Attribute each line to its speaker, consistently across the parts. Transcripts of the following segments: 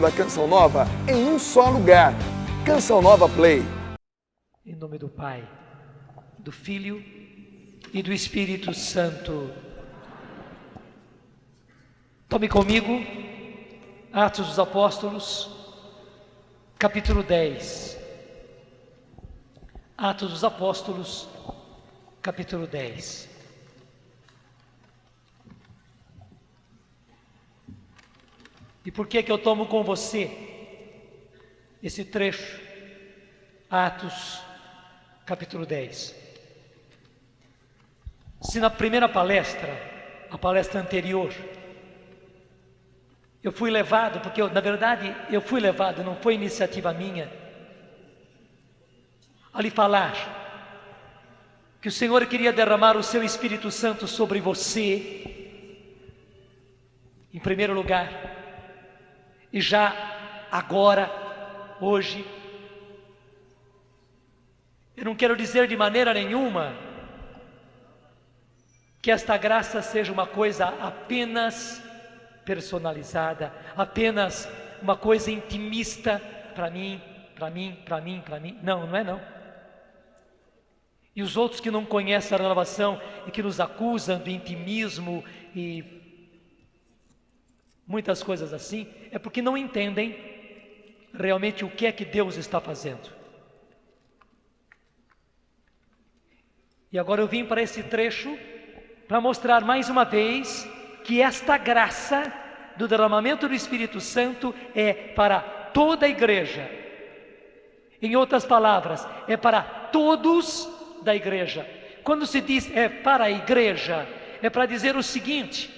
Speaker 1: da Canção Nova em um só lugar. Canção Nova Play.
Speaker 2: Em nome do Pai, do Filho e do Espírito Santo. Tome comigo Atos dos Apóstolos, capítulo 10. Atos dos Apóstolos, capítulo 10. E por que eu tomo com você esse trecho? Atos, capítulo 10. Se na primeira palestra, a palestra anterior, eu fui levado, porque na verdade eu fui levado, não foi iniciativa minha, a lhe falar que o Senhor queria derramar o seu Espírito Santo sobre você, em primeiro lugar, e já agora, hoje. Eu não quero dizer de maneira nenhuma que esta graça seja uma coisa apenas personalizada, apenas uma coisa intimista para mim. Não, não é não. E os outros que não conhecem a renovação e que nos acusam de intimismo e muitas coisas assim, é porque não entendem realmente o que é que Deus está fazendo. E agora eu vim para esse trecho para mostrar mais uma vez que esta graça do derramamento do Espírito Santo é para toda a igreja. Em outras palavras, é para todos da igreja. Quando se diz é para a igreja, é para dizer o seguinte: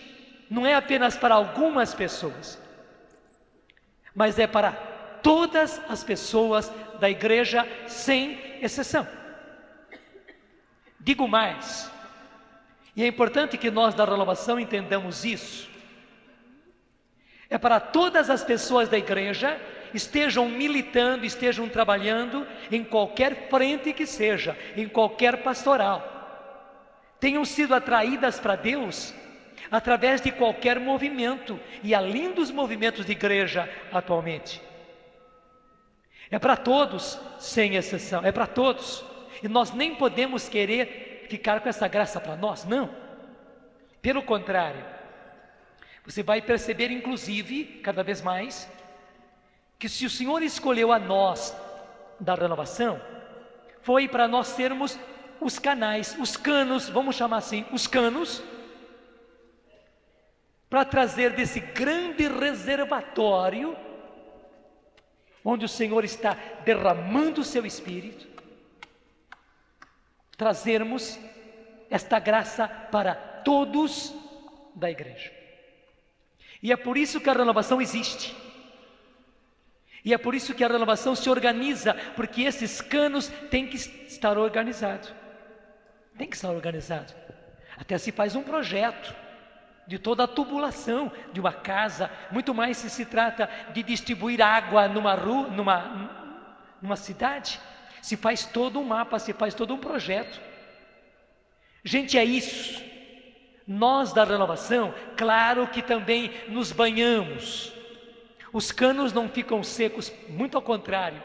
Speaker 2: não é apenas para algumas pessoas, mas é para todas as pessoas da igreja, sem exceção. Digo mais, e é importante que nós da renovação entendamos isso, é para todas as pessoas da igreja, estejam militando, estejam trabalhando em qualquer frente que seja, em qualquer pastoral, tenham sido atraídas para Deus através de qualquer movimento, e além dos movimentos de igreja atualmente. É para todos, sem exceção, é para todos. E nós nem podemos querer ficar com essa graça para nós, não. Pelo contrário, você vai perceber inclusive, cada vez mais, que se o Senhor escolheu a nós da renovação, foi para nós sermos os canais, os canos, vamos chamar assim, os canos, para trazer desse grande reservatório, onde o Senhor está derramando o seu Espírito, trazermos esta graça para todos da igreja. E é por isso que a renovação existe. E é por isso que a renovação se organiza, porque esses canos têm que estar organizados. Tem que estar organizado. Até se faz um projeto de toda a tubulação de uma casa, muito mais se trata de distribuir água numa rua, numa cidade. Se faz todo um mapa, se faz todo um projeto. Gente, é isso. Nós da renovação, claro que também nos banhamos. Os canos não ficam secos, muito ao contrário.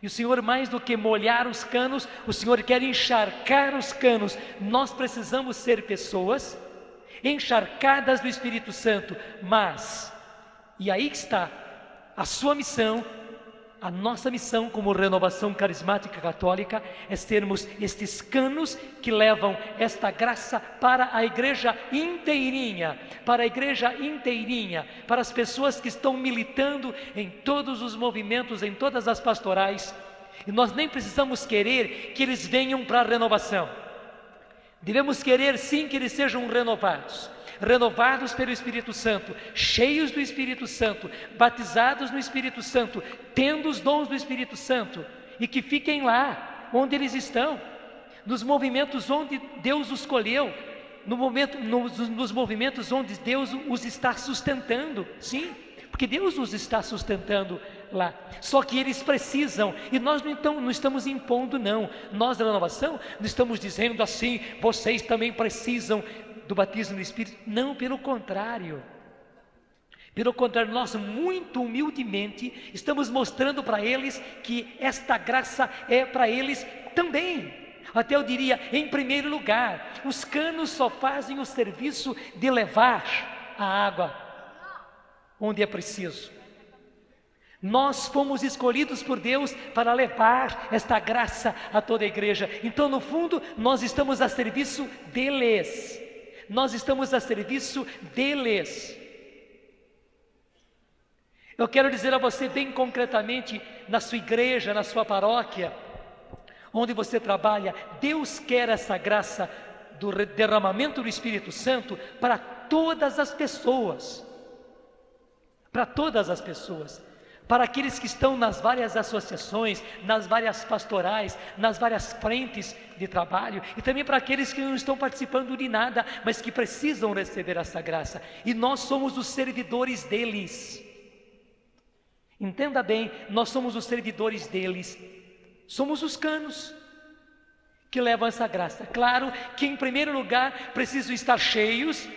Speaker 2: E o Senhor, mais do que molhar os canos, o Senhor quer encharcar os canos. Nós precisamos ser pessoas encharcadas do Espírito Santo, mas, e aí está a sua missão, a nossa missão como renovação carismática católica, é sermos estes canos que levam esta graça para a igreja inteirinha, para as pessoas que estão militando em todos os movimentos, em todas as pastorais. E nós nem precisamos querer que eles venham para a renovação. Devemos querer sim que eles sejam renovados pelo Espírito Santo, cheios do Espírito Santo, batizados no Espírito Santo, tendo os dons do Espírito Santo, e que fiquem lá onde eles estão, nos movimentos onde Deus os escolheu, nos movimentos onde Deus os está sustentando, sim, porque Deus os está sustentando lá. Só que eles precisam, e nós não estamos impondo, não. Nós da renovação não estamos dizendo assim: vocês também precisam do batismo no Espírito. Não, pelo contrário. Pelo contrário, nós muito humildemente estamos mostrando para eles que esta graça é para eles também. Até eu diria, em primeiro lugar, os canos só fazem o serviço de levar a água onde é preciso. Nós fomos escolhidos por Deus para levar esta graça a toda a igreja. Então, no fundo, nós estamos a serviço deles. Nós estamos a serviço deles. Eu quero dizer a você bem concretamente, na sua igreja, na sua paróquia, onde você trabalha, Deus quer essa graça do derramamento do Espírito Santo para todas as pessoas. Para todas as pessoas. Para aqueles que estão nas várias associações, nas várias pastorais, nas várias frentes de trabalho, e também para aqueles que não estão participando de nada, mas que precisam receber essa graça. E nós somos os servidores deles. Entenda bem, nós somos os servidores deles. Somos os canos que levam essa graça. Claro que em primeiro lugar precisam estar cheios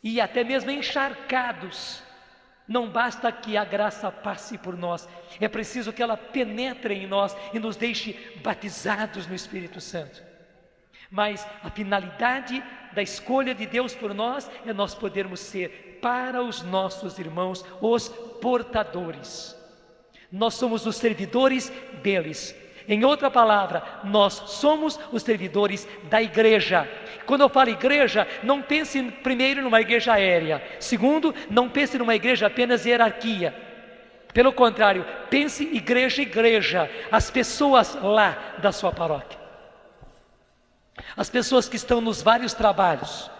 Speaker 2: e até mesmo encharcados. Não basta que a graça passe por nós, é preciso que ela penetre em nós e nos deixe batizados no Espírito Santo. Mas a finalidade da escolha de Deus por nós é nós podermos ser para os nossos irmãos os portadores. Nós somos os servidores deles. Em outra palavra, nós somos os servidores da igreja. Quando eu falo igreja, não pense primeiro numa igreja aérea. Segundo, não pense numa igreja apenas hierarquia. Pelo contrário, pense igreja, as pessoas lá da sua paróquia. As pessoas que estão nos vários trabalhos,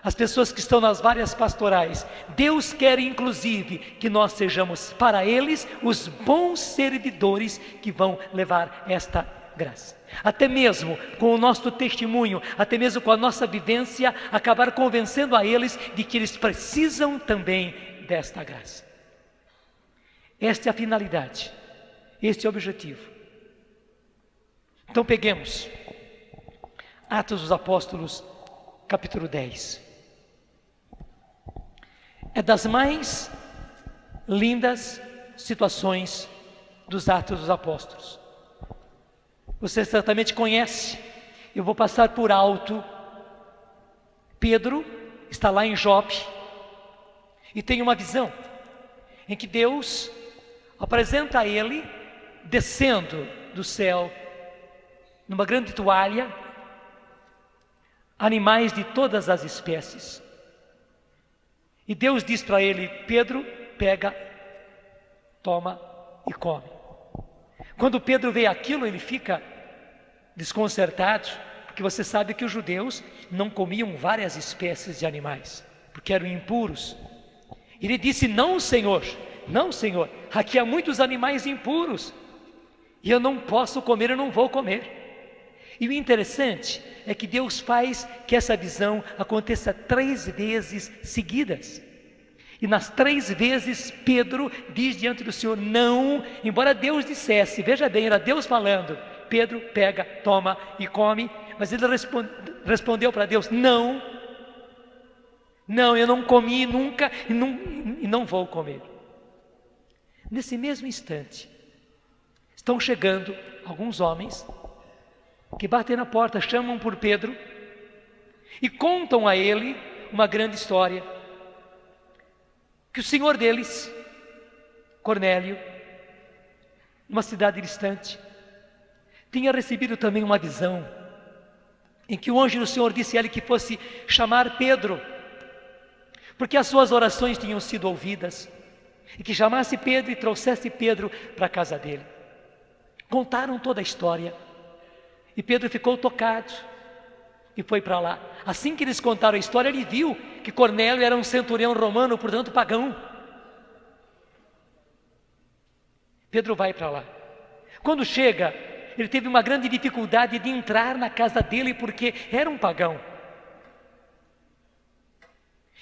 Speaker 2: as pessoas que estão nas várias pastorais. Deus quer inclusive que nós sejamos para eles os bons servidores que vão levar esta graça. Até mesmo com o nosso testemunho, até mesmo com a nossa vivência, acabar convencendo a eles de que eles precisam também desta graça. Esta é a finalidade, este é o objetivo. Então peguemos Atos dos Apóstolos, capítulo 10. É das mais lindas situações dos Atos dos Apóstolos. Você certamente conhece, eu vou passar por alto. Pedro está lá em Jope e tem uma visão em que Deus apresenta a ele descendo do céu numa grande toalha animais de todas as espécies. E Deus diz para ele: Pedro, pega, toma e come. Quando Pedro vê aquilo, ele fica desconcertado, porque você sabe que os judeus não comiam várias espécies de animais, porque eram impuros. Ele disse: não, Senhor, aqui há muitos animais impuros, e eu não posso comer, eu não vou comer. E o interessante é que Deus faz que essa visão aconteça 3 vezes seguidas. E nas 3 vezes Pedro diz diante do Senhor não, embora Deus dissesse, veja bem, era Deus falando: Pedro, pega, toma e come. Mas ele respondeu para Deus: não, eu não comi nunca e não vou comer. Nesse mesmo instante, estão chegando alguns homens que batem na porta, chamam por Pedro e contam a ele uma grande história, que o senhor deles, Cornélio, numa cidade distante, tinha recebido também uma visão, em que o anjo do Senhor disse a ele que fosse chamar Pedro, porque as suas orações tinham sido ouvidas, e que chamasse Pedro e trouxesse Pedro para a casa dele. Contaram toda a história, e Pedro ficou tocado e foi para lá. Assim que eles contaram a história, ele viu que Cornélio era um centurião romano, portanto pagão. Pedro vai para lá. Quando chega, ele teve uma grande dificuldade de entrar na casa dele, porque era um pagão.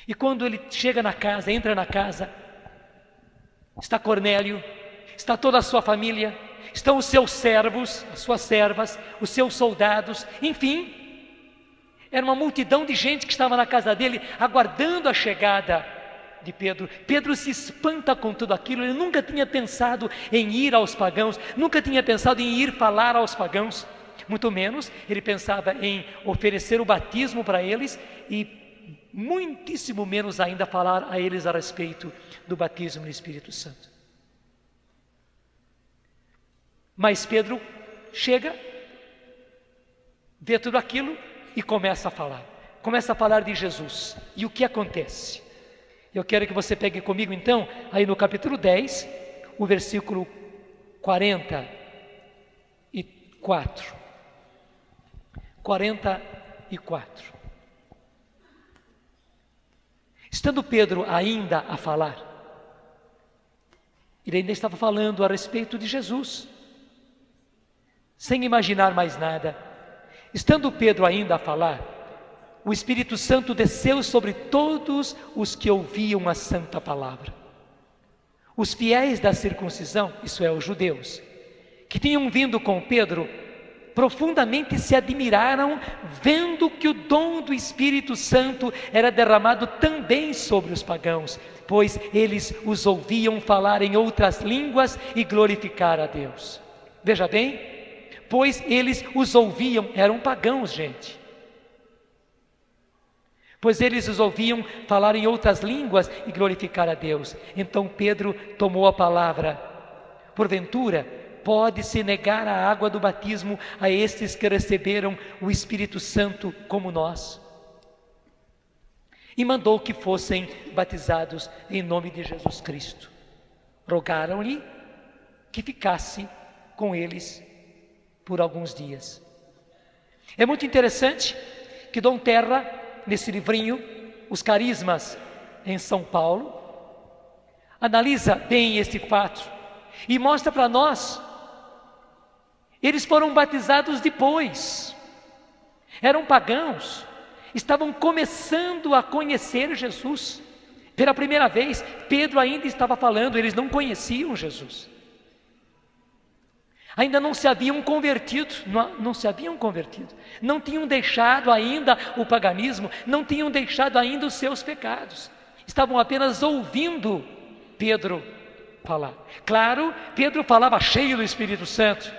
Speaker 2: E quando ele chega na casa, entra na casa, está Cornélio, está toda a sua família, estão os seus servos, as suas servas, os seus soldados, enfim, era uma multidão de gente que estava na casa dele, aguardando a chegada de Pedro. Pedro se espanta com tudo aquilo. Ele nunca tinha pensado em ir aos pagãos, nunca tinha pensado em ir falar aos pagãos, muito menos ele pensava em oferecer o batismo para eles e muitíssimo menos ainda falar a eles a respeito do batismo no Espírito Santo. Mas Pedro chega, vê tudo aquilo e começa a falar de Jesus. E o que acontece? Eu quero que você pegue comigo então, aí no capítulo 10, o versículo 44. 44. Estando Pedro ainda a falar, ele ainda estava falando a respeito de Jesus, sem imaginar mais nada. Estando Pedro ainda a falar, o Espírito Santo desceu sobre todos os que ouviam a santa palavra. Os fiéis da circuncisão, isso é, os judeus, que tinham vindo com Pedro, profundamente se admiraram, vendo que o dom do Espírito Santo era derramado também sobre os pagãos, pois eles os ouviam falar em outras línguas e glorificar a Deus. Veja bem, pois eles os ouviam, eram pagãos, gente. Pois eles os ouviam falar em outras línguas e glorificar a Deus. Então Pedro tomou a palavra. Porventura, pode-se negar a água do batismo a estes que receberam o Espírito Santo como nós? E mandou que fossem batizados em nome de Jesus Cristo. Rogaram-lhe que ficasse com eles por alguns dias. É muito interessante que Dom Terra, nesse livrinho, Os Carismas em São Paulo, analisa bem este fato e mostra para nós, eles foram batizados depois, eram pagãos, estavam começando a conhecer Jesus, pela primeira vez. Pedro ainda estava falando, eles não conheciam Jesus, ainda não se haviam convertido, não tinham deixado ainda o paganismo, não tinham deixado ainda os seus pecados, estavam apenas ouvindo Pedro falar. Claro, Pedro falava cheio do Espírito Santo,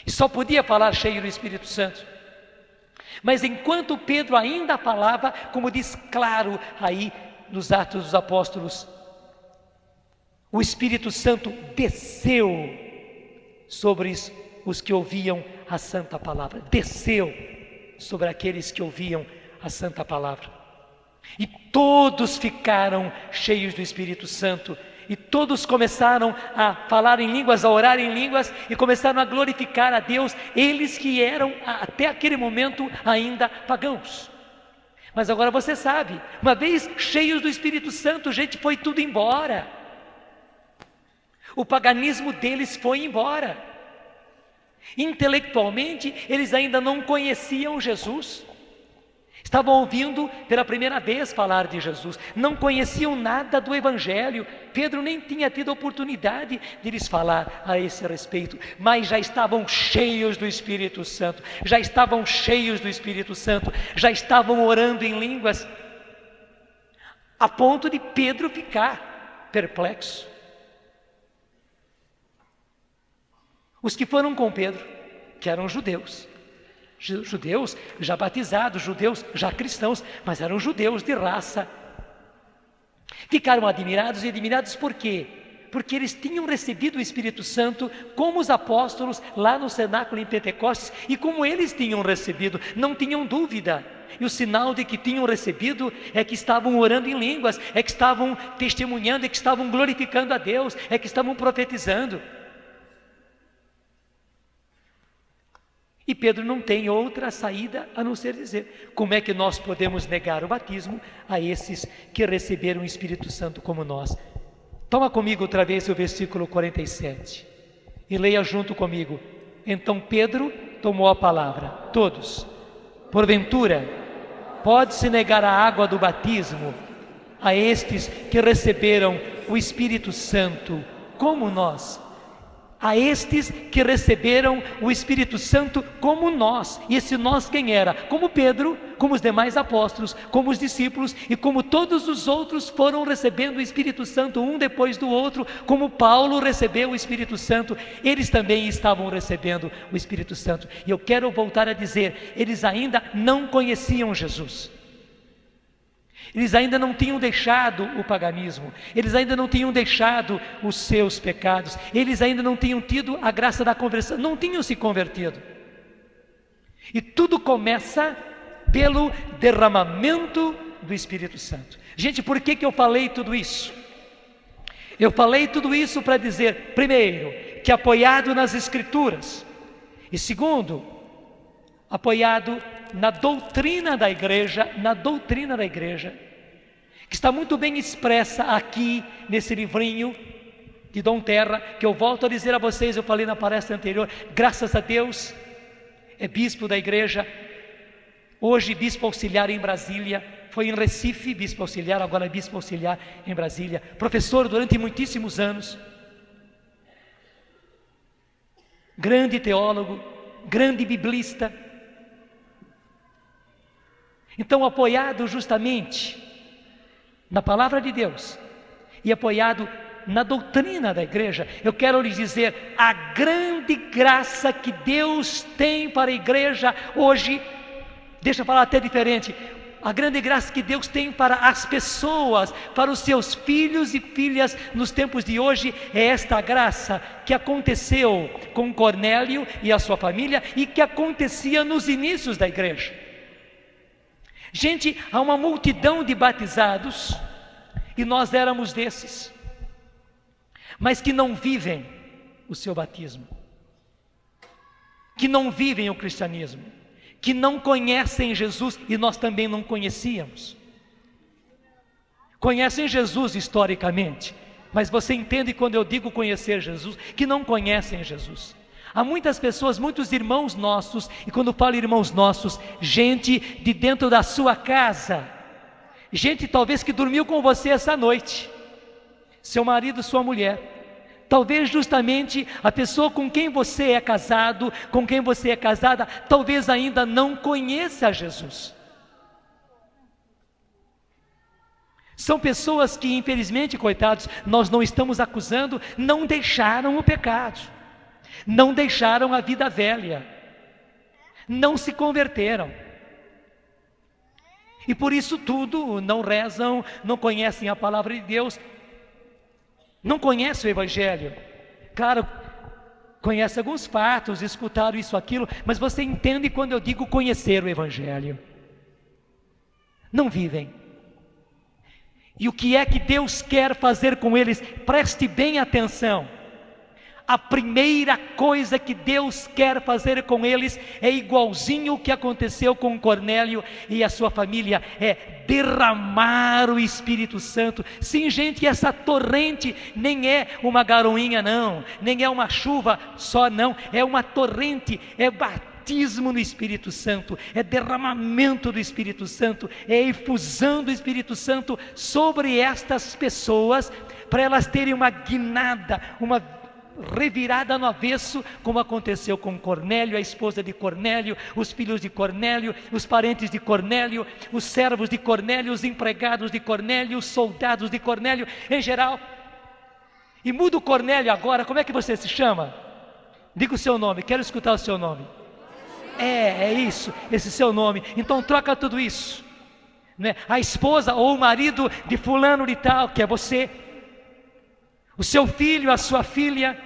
Speaker 2: e só podia falar cheio do Espírito Santo, mas enquanto Pedro ainda falava, como diz claro aí nos Atos dos Apóstolos, o Espírito Santo desceu sobre os que ouviam a santa palavra, desceu sobre aqueles que ouviam a santa palavra, e todos ficaram cheios do Espírito Santo, e todos começaram a falar em línguas, a orar em línguas, e começaram a glorificar a Deus, eles que eram até aquele momento ainda pagãos. Mas agora você sabe, uma vez cheios do Espírito Santo, gente, foi tudo embora. O paganismo deles foi embora. Intelectualmente, eles ainda não conheciam Jesus. Estavam ouvindo pela primeira vez falar de Jesus. Não conheciam nada do Evangelho. Pedro nem tinha tido oportunidade de lhes falar a esse respeito. Mas já estavam cheios do Espírito Santo. Já estavam cheios do Espírito Santo. Já estavam orando em línguas. A ponto de Pedro ficar perplexo. Os que foram com Pedro, que eram judeus já batizados, judeus já cristãos, mas eram judeus de raça, ficaram admirados por quê? Porque eles tinham recebido o Espírito Santo como os apóstolos lá no cenáculo em Pentecostes, e como eles tinham recebido, não tinham dúvida. E o sinal de que tinham recebido é que estavam orando em línguas, é que estavam testemunhando, é que estavam glorificando a Deus, é que estavam profetizando. E Pedro não tem outra saída a não ser dizer: como é que nós podemos negar o batismo a esses que receberam o Espírito Santo como nós? Toma comigo outra vez o versículo 47 e leia junto comigo. Então Pedro tomou a palavra. Todos. Porventura, pode-se negar a água do batismo a estes que receberam o Espírito Santo como nós? a estes que receberam o Espírito Santo como nós. E esse nós quem era? Como Pedro, como os demais apóstolos, como os discípulos e como todos os outros foram recebendo o Espírito Santo um depois do outro, como Paulo recebeu o Espírito Santo, eles também estavam recebendo o Espírito Santo. E eu quero voltar a dizer, eles ainda não conheciam Jesus. Eles ainda não tinham deixado o paganismo, eles ainda não tinham deixado os seus pecados, eles ainda não tinham tido a graça da conversão, não tinham se convertido. E tudo começa pelo derramamento do Espírito Santo. Gente, por que eu falei tudo isso? Eu falei tudo isso para dizer, primeiro, que apoiado nas Escrituras, e segundo, apoiado na doutrina da igreja, que está muito bem expressa aqui nesse livrinho de Dom Terra, que eu volto a dizer a vocês, eu falei na palestra anterior, graças a Deus, é bispo da igreja, hoje bispo auxiliar em Brasília, foi em Recife bispo auxiliar, agora é bispo auxiliar em Brasília, professor durante muitíssimos anos, grande teólogo, grande biblista. Então, apoiado justamente na palavra de Deus e apoiado na doutrina da igreja, eu quero lhes dizer, a grande graça que Deus tem para a igreja hoje, deixa eu falar até diferente, a grande graça que Deus tem para as pessoas, para os seus filhos e filhas nos tempos de hoje, é esta graça que aconteceu com Cornélio e a sua família e que acontecia nos inícios da igreja. Gente, há uma multidão de batizados, e nós éramos desses, mas que não vivem o seu batismo, que não vivem o cristianismo, que não conhecem Jesus, e nós também não conhecíamos. Conhecem Jesus historicamente, mas você entende quando eu digo conhecer Jesus, que não conhecem Jesus. Há muitas pessoas, muitos irmãos nossos, e quando falo irmãos nossos, gente de dentro da sua casa, gente talvez que dormiu com você essa noite, seu marido, sua mulher, talvez justamente a pessoa com quem você é casado, com quem você é casada, talvez ainda não conheça Jesus. São pessoas que infelizmente, coitados, nós não estamos acusando, não deixaram o pecado, não deixaram a vida velha, não se converteram. E por isso tudo, não rezam, não conhecem a palavra de Deus, não conhecem o Evangelho. Claro, conhecem alguns fatos, escutaram isso, aquilo, mas você entende quando eu digo conhecer o Evangelho. Não vivem. E o que é que Deus quer fazer com eles? Preste bem atenção. A primeira coisa que Deus quer fazer com eles é igualzinho o que aconteceu com Cornélio e a sua família, é derramar o Espírito Santo. Sim, gente, essa torrente nem é uma garoinha não, nem é uma chuva só não, é uma torrente, é batismo no Espírito Santo, é derramamento do Espírito Santo, é efusão do Espírito Santo sobre estas pessoas, para elas terem uma guinada, uma revirada no avesso, como aconteceu com Cornélio, a esposa de Cornélio, os filhos de Cornélio, os parentes de Cornélio, os servos de Cornélio, os empregados de Cornélio, os soldados de Cornélio, em geral. E muda o Cornélio agora, como é que você se chama? Diga o seu nome, quero escutar o seu nome. É isso, esse seu nome. Então troca tudo isso, né? A esposa ou o marido de fulano de tal, que é você, o seu filho, a sua filha,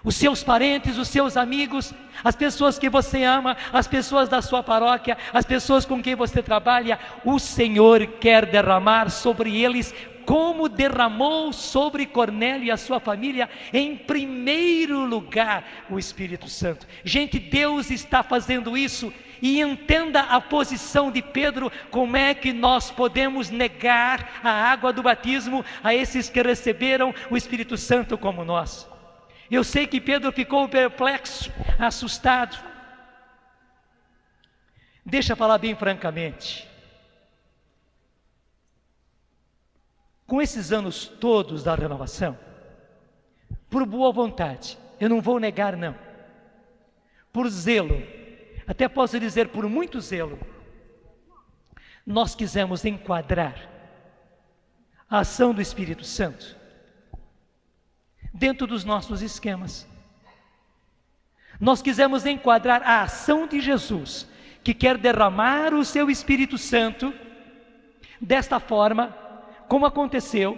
Speaker 2: os seus parentes, os seus amigos, as pessoas que você ama, as pessoas da sua paróquia, as pessoas com quem você trabalha, o Senhor quer derramar sobre eles, como derramou sobre Cornélio e a sua família, em primeiro lugar, o Espírito Santo. Gente, Deus está fazendo isso, e entenda a posição de Pedro, como é que nós podemos negar a água do batismo a esses que receberam o Espírito Santo como nós. Eu sei que Pedro ficou perplexo, assustado. Deixa eu falar bem francamente. Com esses anos todos da renovação, por boa vontade, eu não vou negar não, por zelo, até posso dizer por muito zelo, nós quisemos enquadrar a ação do Espírito Santo dentro dos nossos esquemas. Nós quisemos enquadrar a ação de Jesus, que quer derramar o seu Espírito Santo desta forma, como aconteceu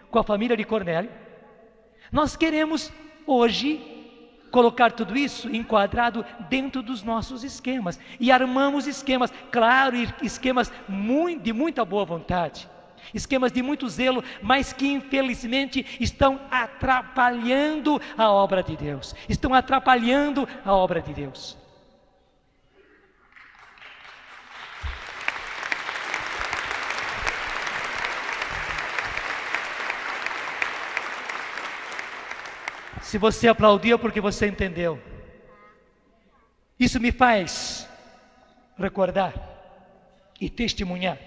Speaker 2: com a família de Cornélio. Nós queremos hoje colocar tudo isso enquadrado dentro dos nossos esquemas, e armamos esquemas, claro, esquemas de muita boa vontade, esquemas de muito zelo, mas que infelizmente estão atrapalhando a obra de Deus, estão atrapalhando a obra de Deus. Se você aplaudiu, porque você entendeu. Isso me faz recordar e testemunhar.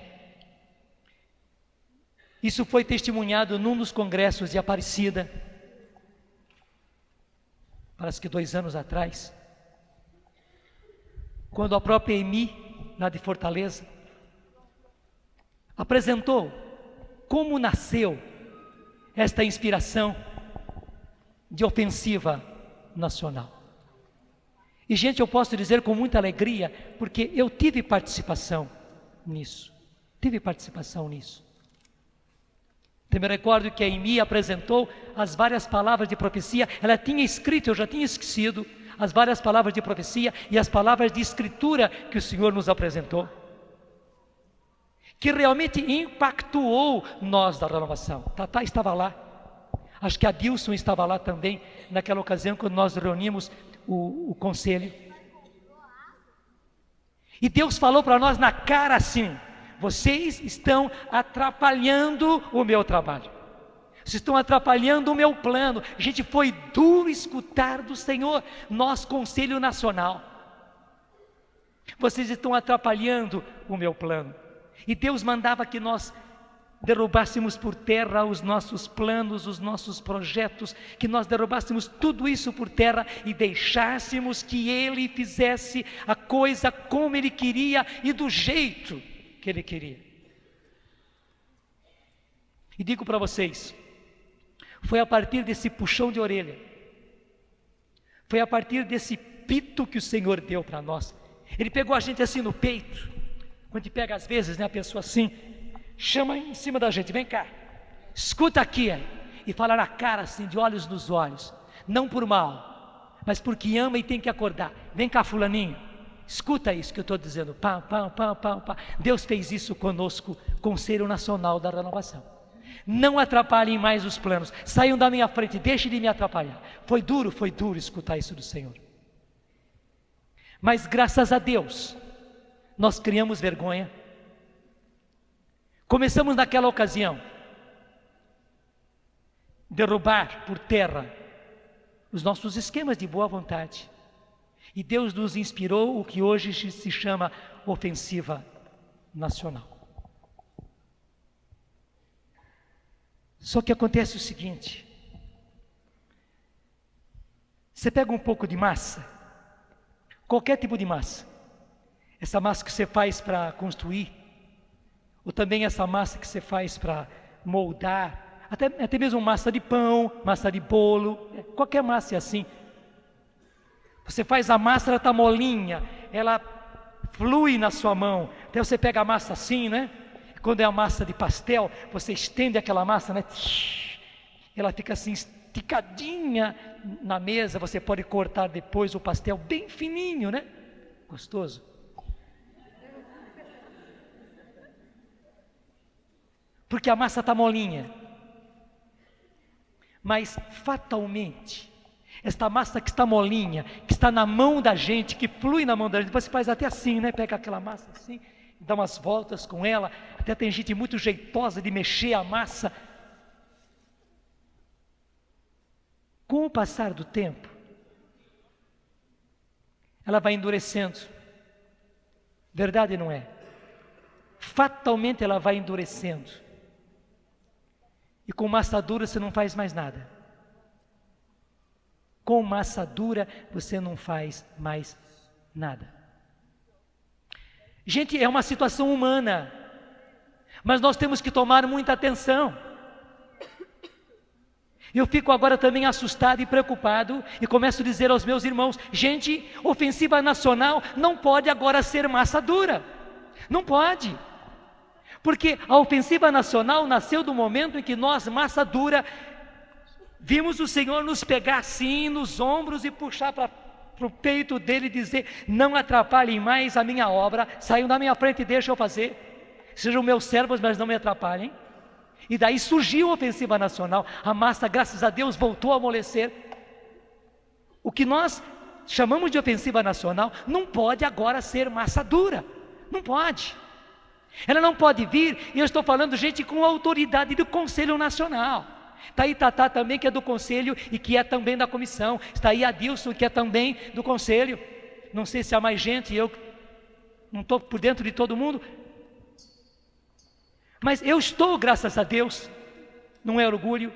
Speaker 2: Isso foi testemunhado num dos congressos de Aparecida, parece que 2 anos atrás, quando a própria EMI, lá de Fortaleza, apresentou como nasceu esta inspiração de ofensiva nacional. E, gente, eu posso dizer com muita alegria, porque eu tive participação nisso. Eu me recordo que a EMI apresentou as várias palavras de profecia. Ela tinha escrito, eu já tinha esquecido, as várias palavras de profecia e as palavras de escritura que o Senhor nos apresentou, que realmente impactuou nós da renovação. Tatá estava lá. Acho que a Dilson estava lá também, naquela ocasião, quando nós reunimos o conselho. E Deus falou para nós na cara assim: vocês estão atrapalhando o meu trabalho. Vocês estão atrapalhando o meu plano. Gente, foi duro escutar do Senhor, nós, Conselho Nacional. Vocês estão atrapalhando o meu plano. E Deus mandava que nós derrubássemos por terra os nossos planos, os nossos projetos, que nós derrubássemos tudo isso por terra e deixássemos que Ele fizesse a coisa como Ele queria e do jeito que Ele queria. E digo para vocês, foi a partir desse puxão de orelha, foi a partir desse pito que o Senhor deu para nós. Ele pegou a gente assim no peito, quando pega às vezes, né, a pessoa assim, chama em cima da gente: vem cá, escuta aqui, e fala na cara assim, de olhos nos olhos, não por mal, mas porque ama e tem que acordar. Vem cá, fulaninho, escuta isso que eu estou dizendo. Pá, pá, pá, pá, pá. Deus fez isso conosco, Conselho Nacional da Renovação. Não atrapalhem mais os planos, saiam da minha frente, deixem de me atrapalhar. Foi duro escutar isso do Senhor, mas graças a Deus nós criamos vergonha. Começamos naquela ocasião derrubar por terra os nossos esquemas de boa vontade, e Deus nos inspirou o que hoje se chama ofensiva nacional. Só que acontece o seguinte: você pega um pouco de massa, qualquer tipo de massa, essa massa que você faz para construir, ou também essa massa que você faz para moldar, até mesmo massa de pão, massa de bolo, qualquer massa é assim. Você faz a massa, ela está molinha, ela flui na sua mão, até você pega a massa assim, né? Quando é a massa de pastel, você estende aquela massa, né? Ela fica assim esticadinha na mesa, você pode cortar depois o pastel bem fininho, né? Gostoso. Porque a massa está molinha. Mas fatalmente, esta massa que está molinha, que está na mão da gente, que flui na mão da gente, depois você faz até assim, né? Pega aquela massa assim, dá umas voltas com ela, até tem gente muito jeitosa de mexer a massa. Com o passar do tempo, ela vai endurecendo. Verdade, não é? Fatalmente ela vai endurecendo. E com massa dura você não faz mais nada. Com massa dura, você não faz mais nada. Gente, é uma situação humana, mas nós temos que tomar muita atenção. Eu fico agora também assustado e preocupado e começo a dizer aos meus irmãos: gente, ofensiva nacional não pode agora ser massa dura. Não pode. Porque a ofensiva nacional nasceu do momento em que nós, massa dura, vimos o Senhor nos pegar assim nos ombros e puxar para o peito dele e dizer: não atrapalhem mais a minha obra, saiam da minha frente e deixem eu fazer. Sejam meus servos, mas não me atrapalhem. E daí surgiu a ofensiva nacional. A massa, graças a Deus, voltou a amolecer. O que nós chamamos de ofensiva nacional não pode agora ser massa dura. Não pode. Ela não pode vir, e eu estou falando, gente, com a autoridade do Conselho Nacional. Está aí Tatá também, que é do Conselho e que é também da comissão. Está aí Adilson, que é também do Conselho. Não sei se há mais gente, eu não estou por dentro de todo mundo. Mas eu estou, graças a Deus, não é orgulho.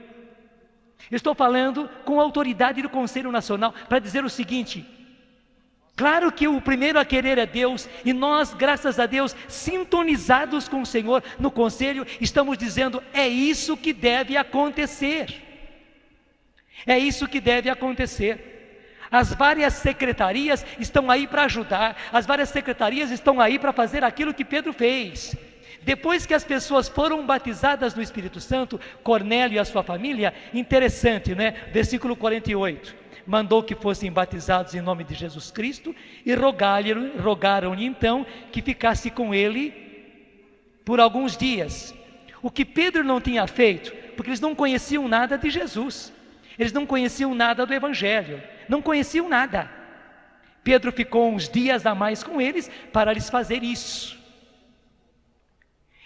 Speaker 2: Eu estou falando com a autoridade do Conselho Nacional para dizer o seguinte: claro que o primeiro a querer é Deus, e nós, graças a Deus, sintonizados com o Senhor no Conselho, estamos dizendo: é isso que deve acontecer. É isso que deve acontecer. As várias secretarias estão aí para ajudar, as várias secretarias estão aí para fazer aquilo que Pedro fez. Depois que as pessoas foram batizadas no Espírito Santo, Cornélio e a sua família, interessante, né? Versículo 48. Mandou que fossem batizados em nome de Jesus Cristo e rogaram-lhe então que ficasse com ele por alguns dias. O que Pedro não tinha feito, porque eles não conheciam nada de Jesus, eles não conheciam nada do Evangelho, não conheciam nada. Pedro ficou uns dias a mais com eles para lhes fazer isso.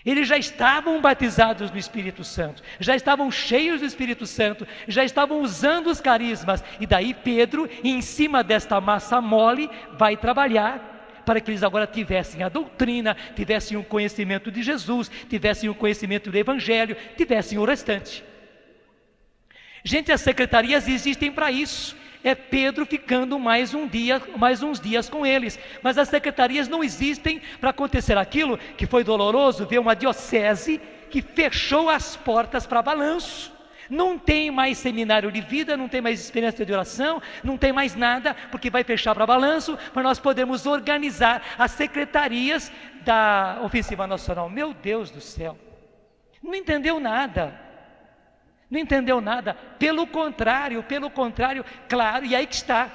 Speaker 2: Eles já estavam batizados no Espírito Santo, já estavam cheios do Espírito Santo, já estavam usando os carismas. E daí Pedro, em cima desta massa mole, vai trabalhar para que eles agora tivessem a doutrina, tivessem o conhecimento de Jesus, tivessem o conhecimento do Evangelho, tivessem o restante. Gente, as secretarias existem para isso. É Pedro ficando mais uns dias com eles. Mas as secretarias não existem para acontecer aquilo que foi doloroso, ver uma diocese que fechou as portas para balanço. Não tem mais seminário de vida, não tem mais experiência de oração, não tem mais nada, porque vai fechar para balanço, mas nós podemos organizar as secretarias da Ofensiva Nacional. Meu Deus do céu, não entendeu nada. Não entendeu nada, pelo contrário, claro, e aí que está.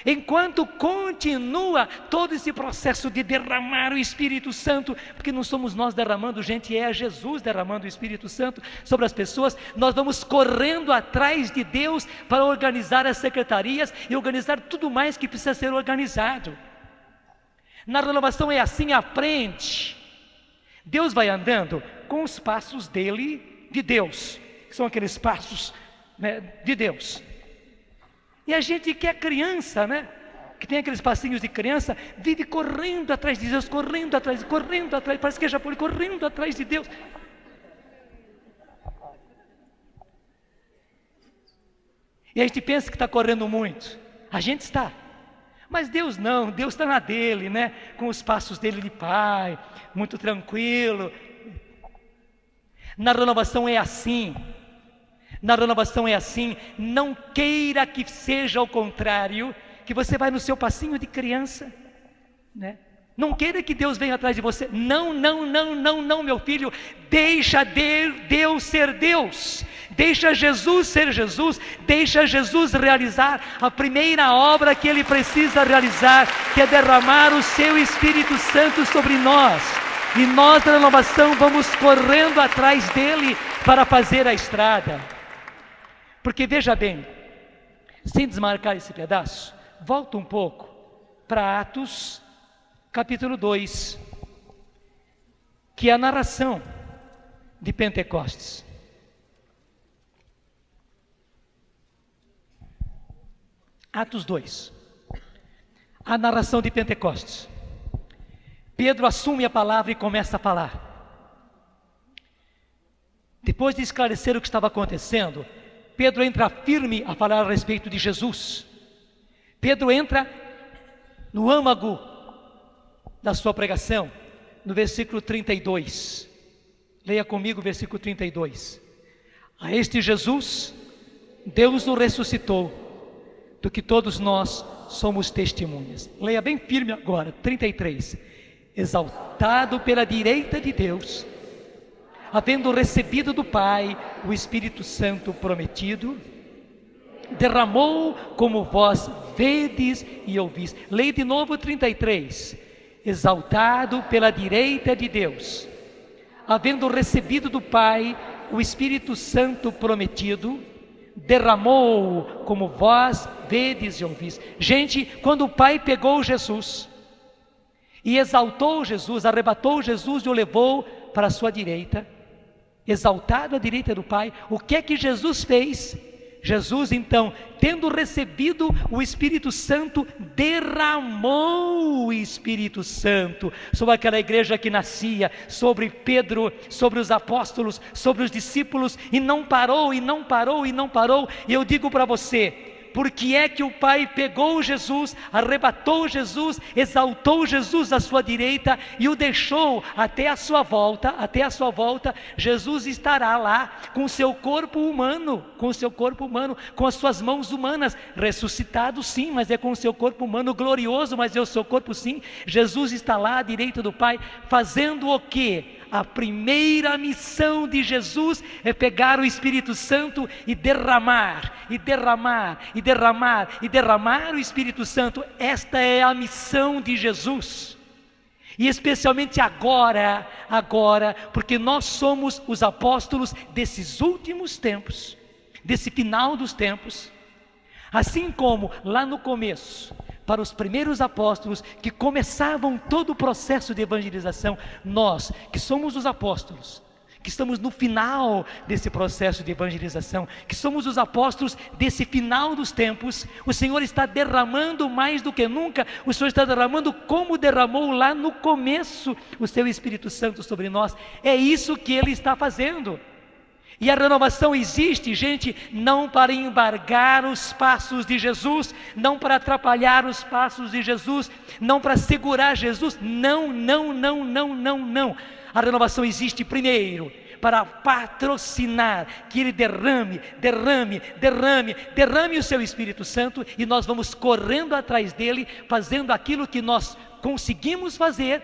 Speaker 2: Enquanto continua todo esse processo de derramar o Espírito Santo, porque não somos nós derramando, gente, é Jesus derramando o Espírito Santo sobre as pessoas, nós vamos correndo atrás de Deus para organizar as secretarias e organizar tudo mais que precisa ser organizado. Na renovação é assim, aprende. Deus vai andando com os passos dele, de Deus. São aqueles passos, né, de Deus. E a gente que é criança, né, que tem aqueles passinhos de criança, vive correndo atrás de Deus, correndo atrás, parece que é Japão, correndo atrás de Deus. E a gente pensa que está correndo muito. A gente está. Mas Deus não, Deus está na dele, né, com os passos dele de pai, muito tranquilo. Na renovação é assim. Na renovação é assim, não queira que seja o contrário, que você vai no seu passinho de criança, né? Não queira que Deus venha atrás de você. Não, meu filho. Deixa Deus ser Deus. Deixa Jesus ser Jesus. Deixa Jesus realizar a primeira obra que Ele precisa realizar, que é derramar o seu Espírito Santo sobre nós. E nós da renovação vamos correndo atrás dEle para fazer a estrada. Porque veja bem, sem desmarcar esse pedaço, volta um pouco para Atos capítulo 2, que é a narração de Pentecostes. Atos 2, a narração de Pentecostes. Pedro assume a palavra e começa a falar. Depois de esclarecer o que estava acontecendo, Pedro entra firme a falar a respeito de Jesus. Pedro entra no âmago da sua pregação, no versículo 32. Leia comigo o versículo 32. A este Jesus, Deus o ressuscitou, do que todos nós somos testemunhas. Leia bem firme agora, 33. Exaltado pela direita de Deus, havendo recebido do Pai o Espírito Santo prometido, derramou como vós vedes e ouvis. Leia de novo 33. Exaltado pela direita de Deus, havendo recebido do Pai o Espírito Santo prometido, derramou como vós vedes e ouvis. Gente, quando o Pai pegou Jesus e exaltou Jesus, arrebatou Jesus e o levou para a sua direita, exaltado à direita do Pai, o que é que Jesus fez? Jesus então, tendo recebido o Espírito Santo, derramou o Espírito Santo sobre aquela igreja que nascia, sobre Pedro, sobre os apóstolos, sobre os discípulos, e não parou, e não parou, e não parou. E eu digo para você, por que é que o Pai pegou Jesus, arrebatou Jesus, exaltou Jesus à sua direita e o deixou até a sua volta, Jesus estará lá com o seu corpo humano, com as suas mãos humanas, ressuscitado sim, mas é com o seu corpo humano glorioso, mas é o seu corpo sim. Jesus está lá à direita do Pai, fazendo o quê? A primeira missão de Jesus é pegar o Espírito Santo e derramar o Espírito Santo. Esta é a missão de Jesus. E especialmente agora, porque nós somos os apóstolos desses últimos tempos, desse final dos tempos. Assim como lá no começo, para os primeiros apóstolos que começavam todo o processo de evangelização, nós que somos os apóstolos, que estamos no final desse processo de evangelização, que somos os apóstolos desse final dos tempos, o Senhor está derramando mais do que nunca, o Senhor está derramando como derramou lá no começo o seu Espírito Santo sobre nós. É isso que Ele está fazendo. E a renovação existe, gente, não para embargar os passos de Jesus, não para atrapalhar os passos de Jesus, não para segurar Jesus, não. A renovação existe primeiro para patrocinar, que Ele derrame o seu Espírito Santo, e nós vamos correndo atrás dEle, fazendo aquilo que nós conseguimos fazer,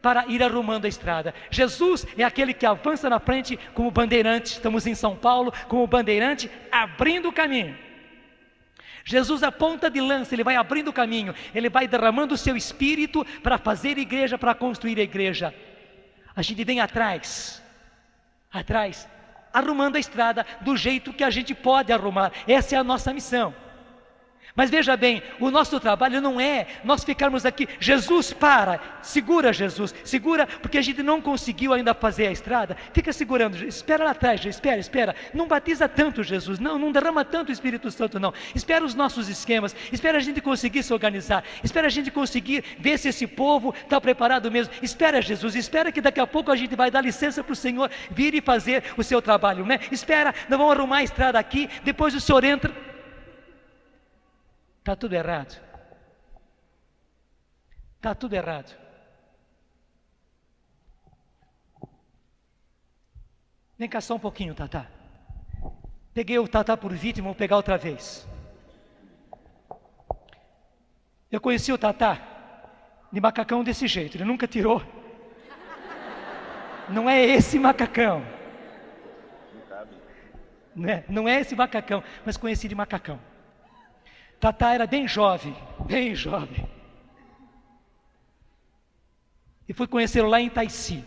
Speaker 2: para ir arrumando a estrada. Jesus é aquele que avança na frente como bandeirante. Estamos em São Paulo como bandeirante, abrindo o caminho. Jesus, a ponta de lança, Ele vai abrindo o caminho, Ele vai derramando o seu Espírito para fazer igreja, para construir a igreja. A gente vem atrás, arrumando a estrada do jeito que a gente pode arrumar. Essa é a nossa missão. Mas veja bem, o nosso trabalho não é nós ficarmos aqui, Jesus segura Jesus, segura, porque a gente não conseguiu ainda fazer a estrada, fica segurando, espera lá atrás, espera, não batiza tanto Jesus, não derrama tanto o Espírito Santo não, espera os nossos esquemas, espera a gente conseguir se organizar, espera a gente conseguir ver se esse povo está preparado mesmo, espera Jesus, espera que daqui a pouco a gente vai dar licença para o Senhor vir e fazer o seu trabalho, né? Espera, nós vamos arrumar a estrada aqui, depois o Senhor entra. Está tudo errado. Está tudo errado. Vem cá só um pouquinho, Tatá. Peguei o Tatá por vítima, vou pegar outra vez. Eu conheci o Tatá de macacão desse jeito, ele nunca tirou. Não é esse macacão. Não é esse macacão, mas conheci de macacão. Tatá era bem jovem. E fui conhecê-lo lá em Itaici,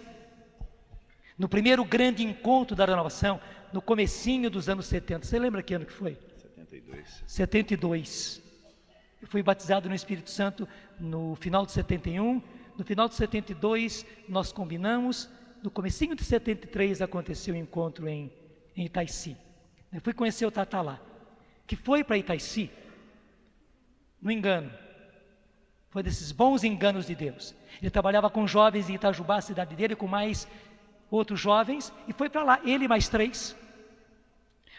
Speaker 2: no primeiro grande encontro da renovação, no comecinho dos anos 70. Você lembra que ano que foi? 72. Eu fui batizado no Espírito Santo no final de 71. No final de 72 nós combinamos. No comecinho de 73 aconteceu o encontro em Itaici. Eu fui conhecer o Tatá lá, que foi para Itaici no engano. Foi desses bons enganos de Deus. Ele trabalhava com jovens em Itajubá, a cidade dele, com mais outros jovens, e foi para lá, ele mais 3.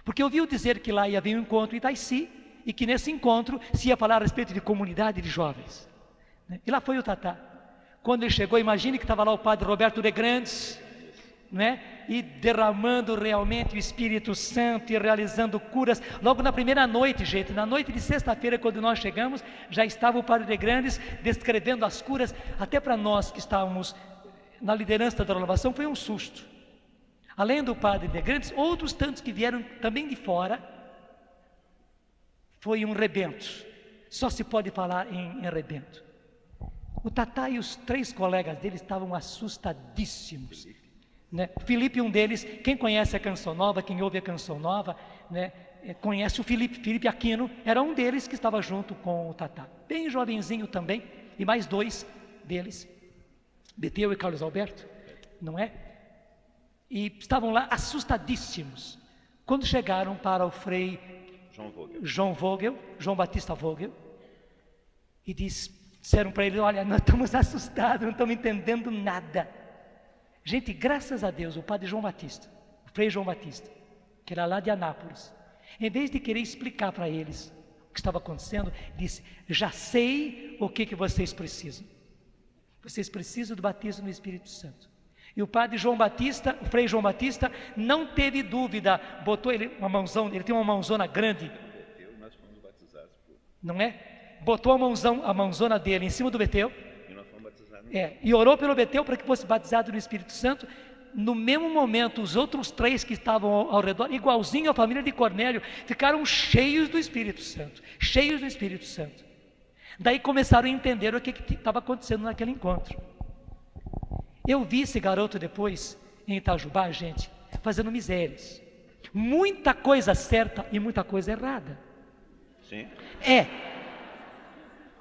Speaker 2: Porque ouviu dizer que lá ia haver um encontro em Itaici, e que nesse encontro se ia falar a respeito de comunidade de jovens. E lá foi o Tatá. Quando ele chegou, imagine que estava lá o padre Roberto de Grandes, e derramando realmente o Espírito Santo e realizando curas. Logo na primeira noite, gente, na noite de sexta-feira, quando nós chegamos, já estava o padre de Grandes descrevendo as curas. Até para nós que estávamos na liderança da renovação, foi um susto. Além do padre de Grandes, outros tantos que vieram também de fora, foi um rebento. Só se pode falar em rebento. O Tatá e os 3 colegas dele estavam assustadíssimos. Felipe, um deles, quem conhece a Canção Nova, quem ouve a Canção Nova, conhece o Felipe Aquino, era um deles que estava junto com o Tatá, bem jovenzinho também, e mais 2 deles, Beteu e Carlos Alberto, e estavam lá assustadíssimos, quando chegaram para o frei João Batista Vogel, e disseram para ele: olha, nós estamos assustados, não estamos entendendo nada. Gente, graças a Deus, o padre João Batista, o frei João Batista, que era lá de Anápolis, em vez de querer explicar para eles o que estava acontecendo, disse: já sei o que vocês precisam. Vocês precisam do batismo no Espírito Santo. E o padre João Batista, o frei João Batista, não teve dúvida, botou ele uma mãozão, ele tem uma mãozona grande, botou a mãozona dele em cima do Beteu, e orou pelo Beteu para que fosse batizado no Espírito Santo. No mesmo momento, os outros 3 que estavam ao redor, igualzinho à família de Cornélio, ficaram cheios do Espírito Santo, Daí começaram a entender o que estava acontecendo naquele encontro. Eu vi esse garoto depois, em Itajubá, gente, fazendo misérias. Muita coisa certa e muita coisa errada.
Speaker 3: Sim.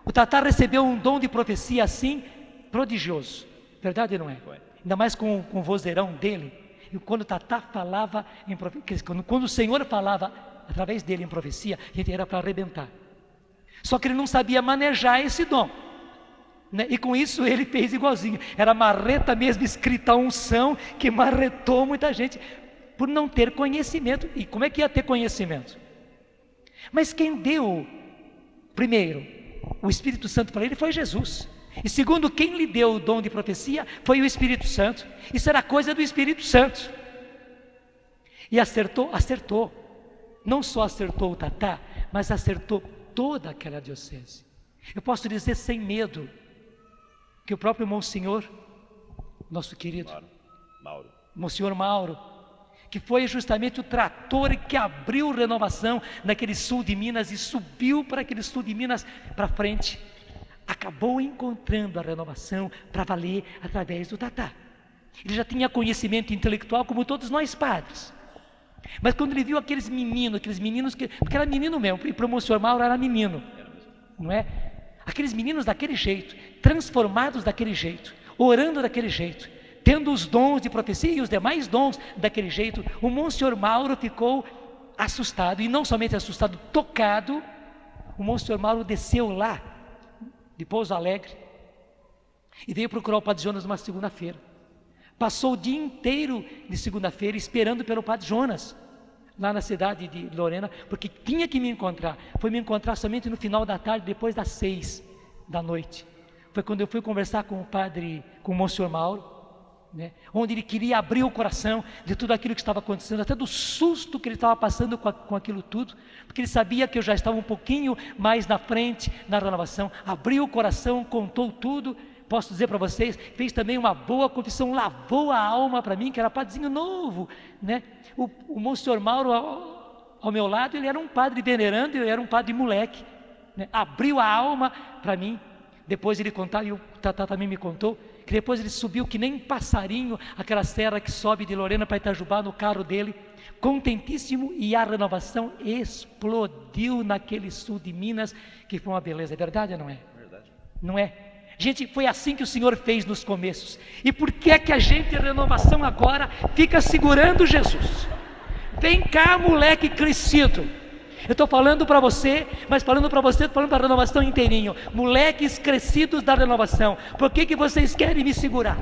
Speaker 2: O Tatá recebeu um dom de profecia assim, prodigioso, verdade ou não é?
Speaker 3: Foi.
Speaker 2: Ainda mais com o vozeirão dele. E quando o Tatá falava em profecia, quando o Senhor falava através dele em profecia, a gente era para arrebentar. Só que ele não sabia manejar esse dom, e com isso ele fez igualzinho. Era marreta mesmo, escrita a unção, que marretou muita gente por não ter conhecimento. E como é que ia ter conhecimento? Mas quem deu primeiro o Espírito Santo para ele foi Jesus. E segundo, quem lhe deu o dom de profecia foi o Espírito Santo. Isso era coisa do Espírito Santo. E acertou. Não só acertou o Tatá, mas acertou toda aquela diocese. Eu posso dizer sem medo que o próprio Monsenhor, nosso querido Monsenhor Mauro, que foi justamente o trator que abriu renovação naquele sul de Minas e subiu para aquele sul de Minas para frente, acabou encontrando a renovação para valer através do Tatá. Ele já tinha conhecimento intelectual como todos nós padres, mas quando ele viu aqueles meninos porque era menino mesmo, e para o Monsenhor Mauro era menino, aqueles meninos daquele jeito, transformados daquele jeito, orando daquele jeito, tendo os dons de profecia e os demais dons daquele jeito, o Monsenhor Mauro ficou assustado, e não somente assustado, tocado. O Monsenhor Mauro desceu lá de Pouso Alegre e veio procurar o Padre Jonas numa segunda-feira. Passou o dia inteiro de segunda-feira esperando pelo Padre Jonas lá na cidade de Lorena, porque tinha que me encontrar. Foi me encontrar somente no final da tarde, depois das 6 da noite. Foi quando eu fui conversar com o Monsenhor Mauro, onde ele queria abrir o coração de tudo aquilo que estava acontecendo, até do susto que ele estava passando com aquilo tudo, porque ele sabia que eu já estava um pouquinho mais na frente na renovação. Abriu o coração, contou tudo. Posso dizer para vocês, fez também uma boa confissão, lavou a alma para mim, que era padrezinho novo, O Monsenhor Mauro ao meu lado, ele era um padre venerando, eu era um padre moleque, abriu a alma para mim. Depois ele contava, e o Tatá também me contou, que depois ele subiu que nem passarinho aquela serra que sobe de Lorena para Itajubá no carro dele, contentíssimo, e a renovação explodiu naquele sul de Minas, que foi uma beleza. É verdade ou não é?
Speaker 3: Verdade.
Speaker 2: Não é? Gente, foi assim que o Senhor fez nos começos. E por que é que a gente, renovação agora, fica segurando Jesus? Vem cá, moleque crescido. Eu estou falando para você, mas falando para você, estou falando para a renovação inteirinho. Moleques crescidos da renovação, por que vocês querem me segurar?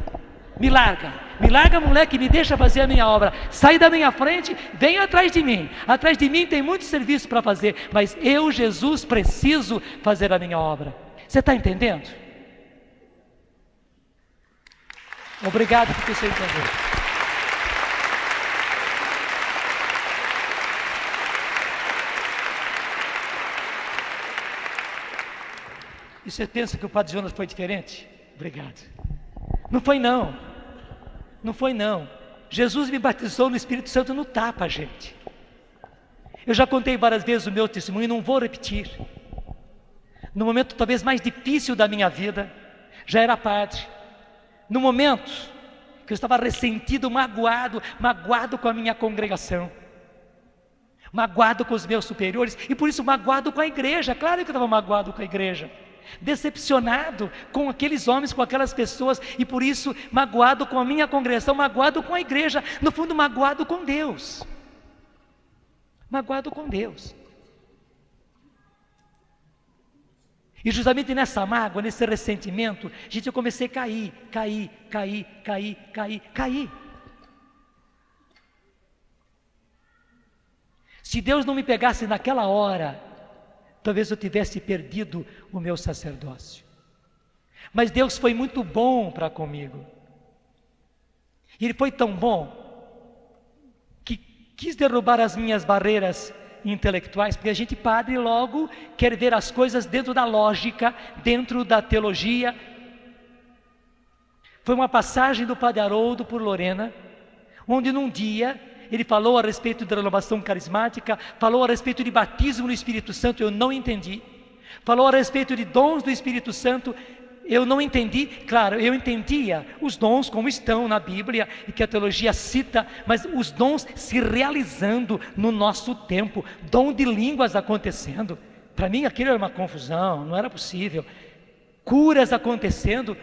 Speaker 2: Me larga, Me larga, moleque, me deixa fazer a minha obra. Sai da minha frente, vem atrás de mim. Atrás de mim tem muito serviço para fazer, mas eu, Jesus, preciso fazer a minha obra. Você está entendendo? Obrigado por você entender. E você pensa que o Padre Jonas foi diferente? Obrigado. Não foi não. Não foi não. Jesus me batizou no Espírito Santo no tapa, gente. Eu já contei várias vezes o meu testemunho e não vou repetir. No momento talvez mais difícil da minha vida, já era padre. No momento que eu estava ressentido, magoado com a minha congregação, magoado com os meus superiores e por isso magoado com a igreja. Claro que eu estava magoado com a igreja, decepcionado com aqueles homens, com aquelas pessoas e por isso magoado com a minha congregação, magoado com a igreja, no fundo magoado com Deus. Magoado com Deus. E justamente nessa mágoa, nesse ressentimento, gente, eu comecei a cair. Se Deus não me pegasse naquela hora, talvez eu tivesse perdido o meu sacerdócio. Mas Deus foi muito bom para comigo. Ele foi tão bom que quis derrubar as minhas barreiras intelectuais, porque a gente, padre, logo quer ver as coisas dentro da lógica, dentro da teologia. Foi uma passagem do Padre Haroldo por Lorena, onde num dia ele falou a respeito da renovação carismática, falou a respeito de batismo no Espírito Santo, eu não entendi. Falou a respeito de dons do Espírito Santo, eu não entendi. Claro, eu entendia os dons como estão na Bíblia e que a teologia cita, mas os dons se realizando no nosso tempo, dom de línguas acontecendo. Para mim aquilo era uma confusão, não era possível. Curas acontecendo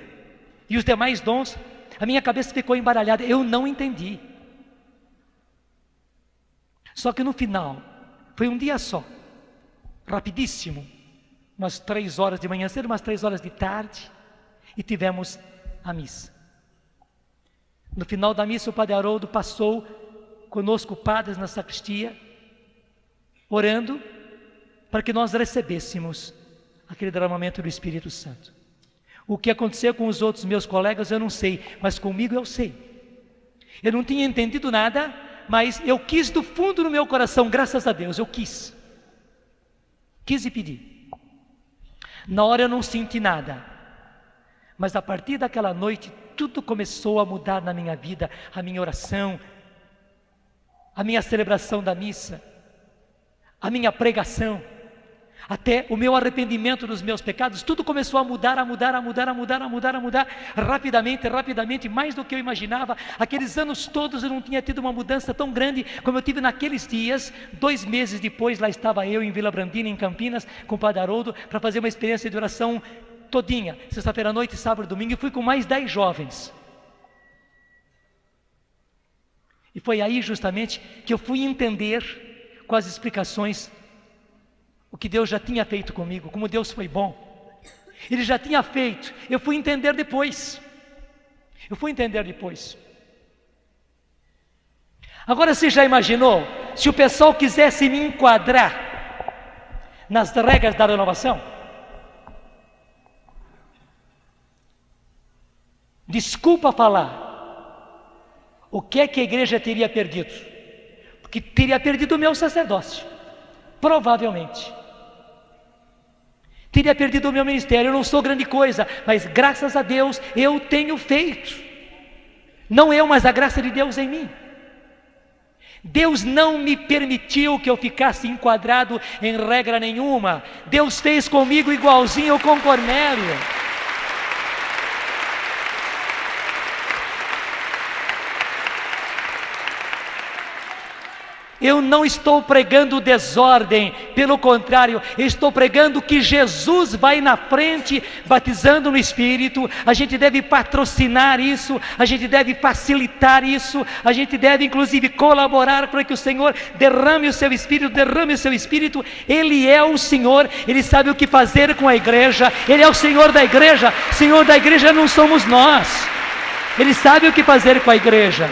Speaker 2: e os demais dons, a minha cabeça ficou embaralhada, eu não entendi. Só que no final, foi um dia só, rapidíssimo, umas 3 horas de manhã cedo, umas 3 horas de tarde, e tivemos a missa. No final da missa, o Padre Haroldo passou conosco, padres, na sacristia, orando para que nós recebêssemos aquele derramamento do Espírito Santo. O que aconteceu com os outros meus colegas eu não sei, mas comigo eu sei. Eu não tinha entendido nada, mas eu quis do fundo do meu coração, graças a Deus, eu quis e pedi. Na hora eu não senti nada, mas a partir daquela noite, tudo começou a mudar na minha vida, a minha oração, a minha celebração da missa, a minha pregação, até o meu arrependimento dos meus pecados, tudo começou a mudar, rapidamente, mais do que eu imaginava. Aqueles anos todos eu não tinha tido uma mudança tão grande como eu tive naqueles dias. 2 meses depois, lá estava eu em Vila Brandina, em Campinas, com o Padre Haroldo, para fazer uma experiência de oração todinha, sexta-feira à noite, sábado e domingo, e fui com mais 10 jovens. E foi aí justamente que eu fui entender com as explicações o que Deus já tinha feito comigo, como Deus foi bom. Ele já tinha feito, eu fui entender depois. Agora você já imaginou, se o pessoal quisesse me enquadrar nas regras da renovação? Desculpa falar, o que é que a igreja teria perdido? Porque teria perdido o meu sacerdócio, provavelmente. Teria perdido o meu ministério. Eu não sou grande coisa, mas graças a Deus eu tenho feito. Não eu, mas a graça de Deus em mim. Deus não me permitiu que eu ficasse enquadrado em regra nenhuma. Deus fez comigo igualzinho com Cornélio. Eu não estou pregando desordem, pelo contrário, eu estou pregando que Jesus vai na frente, batizando no Espírito. A gente deve patrocinar isso, a gente deve facilitar isso, a gente deve inclusive colaborar para que o Senhor derrame o seu Espírito. Ele é o Senhor, Ele sabe o que fazer com a igreja, Ele é o Senhor da igreja não somos nós. Ele sabe o que fazer com a igreja.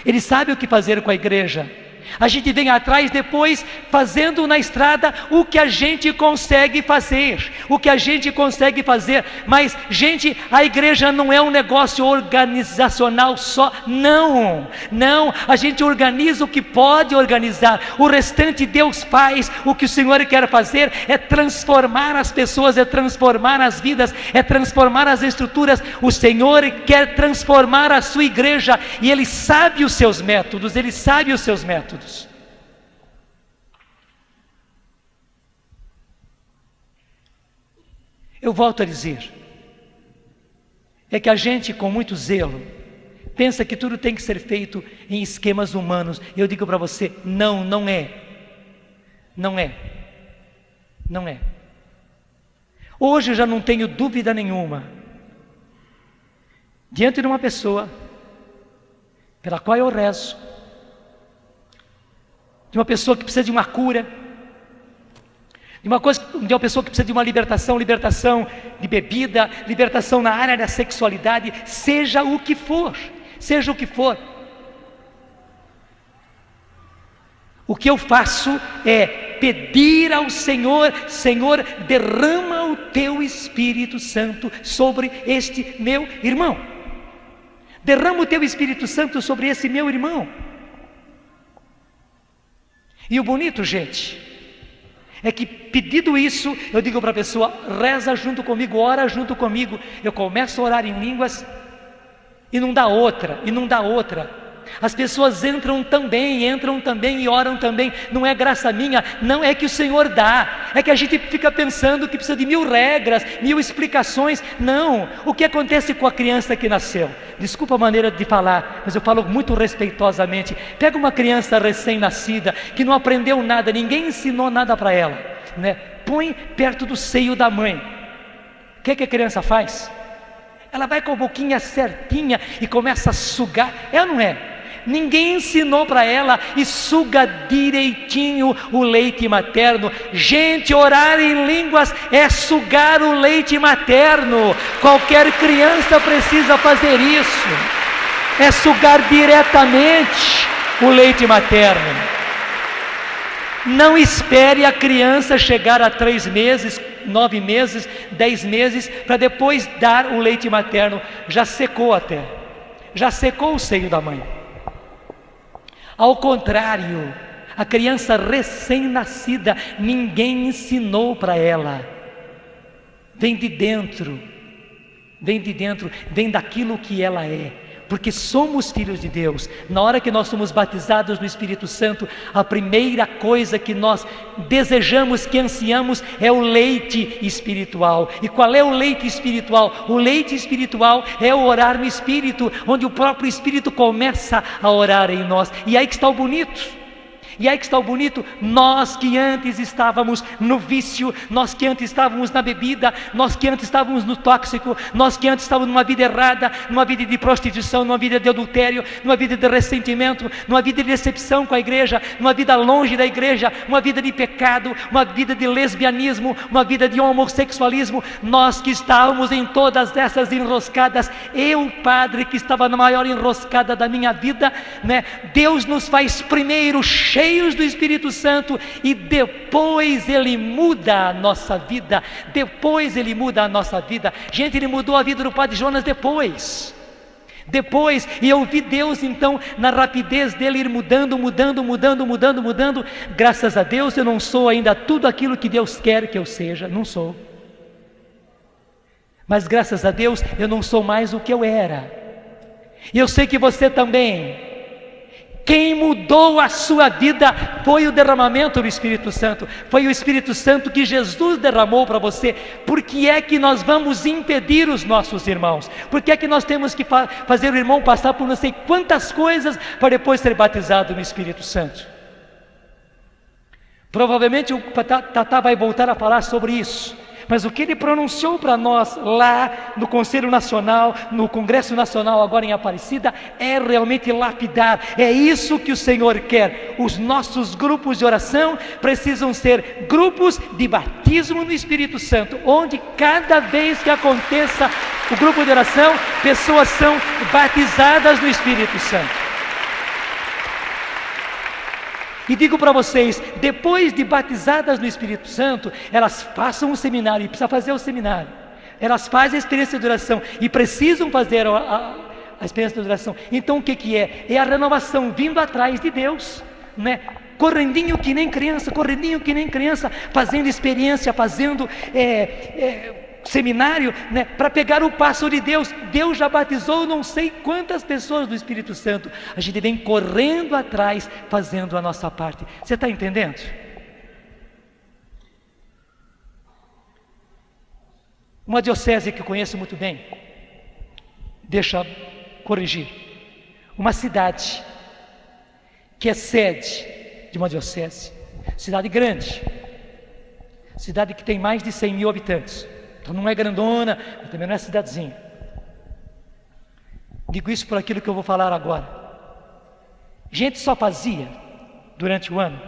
Speaker 2: Ele sabe o que fazer com a igreja. A gente vem atrás depois, fazendo na estrada o que a gente consegue fazer. O que a gente consegue fazer. Mas, gente, a igreja não é um negócio organizacional só. Não, não. A gente organiza o que pode organizar. O restante Deus faz. O que o Senhor quer fazer é transformar as pessoas, é transformar as vidas, é transformar as estruturas. O Senhor quer transformar a sua igreja. E Ele sabe os seus métodos. Ele sabe os seus métodos. Eu volto a dizer, é que a gente com muito zelo pensa que tudo tem que ser feito em esquemas humanos. Eu digo para você, não, não é. Não é. Não é. Hoje eu já não tenho dúvida nenhuma, diante de uma pessoa pela qual eu rezo, de uma pessoa que precisa de uma cura, de uma pessoa que precisa de uma libertação de bebida, libertação na área da sexualidade, seja o que for, seja o que for. O que eu faço é pedir ao Senhor: Senhor, derrama o Teu Espírito Santo sobre este meu irmão. Derrama o Teu Espírito Santo sobre esse meu irmão. E o bonito, gente, é que pedido isso, eu digo para a pessoa: reza junto comigo, ora junto comigo. Eu começo a orar em línguas e não dá outra, e não dá outra. As pessoas entram também e oram também. Não é graça minha, não é que o Senhor dá. É que a gente fica pensando que precisa de 1000 regras, 1000 explicações. Não, o que acontece com a criança que nasceu? Desculpa a maneira de falar, mas eu falo muito respeitosamente. Pega uma criança recém-nascida, que não aprendeu nada, ninguém ensinou nada para ela, né? Põe perto do seio da mãe. O que a criança faz? Ela vai com a boquinha certinha e começa a sugar. É ou não é? Ninguém ensinou para ela e suga direitinho o leite materno. Gente, orar em línguas é sugar o leite materno. Qualquer criança precisa fazer isso. É sugar diretamente o leite materno. Não espere a criança chegar a 3 meses, 9 meses, 10 meses, para depois dar o leite materno. Já secou até. Já secou o seio da mãe. Ao contrário, a criança recém-nascida, ninguém ensinou para ela. Vem de dentro, vem daquilo que ela é. Porque somos filhos de Deus. Na hora que nós somos batizados no Espírito Santo, a primeira coisa que nós desejamos, que ansiamos, é o leite espiritual. E qual é o leite espiritual? O leite espiritual é o orar no Espírito, onde o próprio Espírito começa a orar em nós. E aí que está o bonito. E aí que está o bonito, nós que antes estávamos no vício, nós que antes estávamos na bebida, nós que antes estávamos no tóxico, nós que antes estávamos numa vida errada, numa vida de prostituição, numa vida de adultério, numa vida de ressentimento, numa vida de decepção com a igreja, numa vida longe da igreja, uma vida de pecado, uma vida de lesbianismo, uma vida de homossexualismo, nós que estávamos em todas essas enroscadas, eu, padre, que estava na maior enroscada da minha vida, né? Deus nos faz primeiro cheios do Espírito Santo e depois Ele muda a nossa vida. Depois Ele muda a nossa vida. Gente, Ele mudou a vida do Padre Jonas depois, e eu vi Deus então na rapidez dele ir mudando. Graças a Deus eu não sou ainda tudo aquilo que Deus quer que eu seja, não sou. Mas graças a Deus eu não sou mais o que eu era. E eu sei que você também. Quem mudou a sua vida foi o derramamento do Espírito Santo. Foi o Espírito Santo que Jesus derramou para você. Por que é que nós vamos impedir os nossos irmãos? Por que é que nós temos que fazer o irmão passar por não sei quantas coisas para depois ser batizado no Espírito Santo? Provavelmente o Tatá vai voltar a falar sobre isso. Mas o que ele pronunciou para nós lá no Conselho Nacional, no Congresso Nacional agora em Aparecida, é realmente lapidar. É isso que o Senhor quer. Os nossos grupos de oração precisam ser grupos de batismo no Espírito Santo, onde cada vez que aconteça o grupo de oração, pessoas são batizadas no Espírito Santo. E digo para vocês, depois de batizadas no Espírito Santo, elas passam um seminário, e precisa fazer o seminário. Elas fazem a experiência de oração e precisam fazer a experiência de oração. Então o que é? É a renovação vindo atrás de Deus, né? Correndinho que nem criança, fazendo experiência, fazendo seminário, né, para pegar o passo de Deus. Deus já batizou não sei quantas pessoas do Espírito Santo. A gente vem correndo atrás, fazendo a nossa parte. Você está entendendo? Uma diocese que eu conheço muito bem, deixa corrigir, uma cidade que é sede de uma diocese, cidade grande, cidade que tem mais de 100 mil habitantes. Então não é grandona, mas também não é cidadezinha. Digo isso por aquilo que eu vou falar agora. Gente só fazia, durante o ano,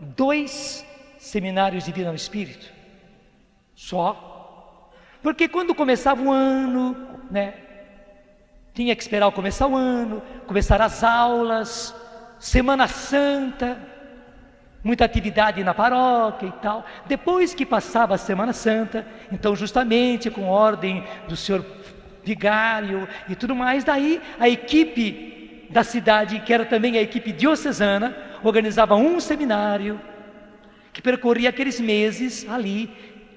Speaker 2: 2 seminários de vida no Espírito. Só. Porque quando começava o ano, né, tinha que esperar começar o ano, começar as aulas, Semana Santa, muita atividade na paróquia e tal. Depois que passava a Semana Santa, então justamente com ordem do senhor vigário e tudo mais, daí a equipe da cidade, que era também a equipe diocesana, organizava um seminário que percorria aqueles meses ali,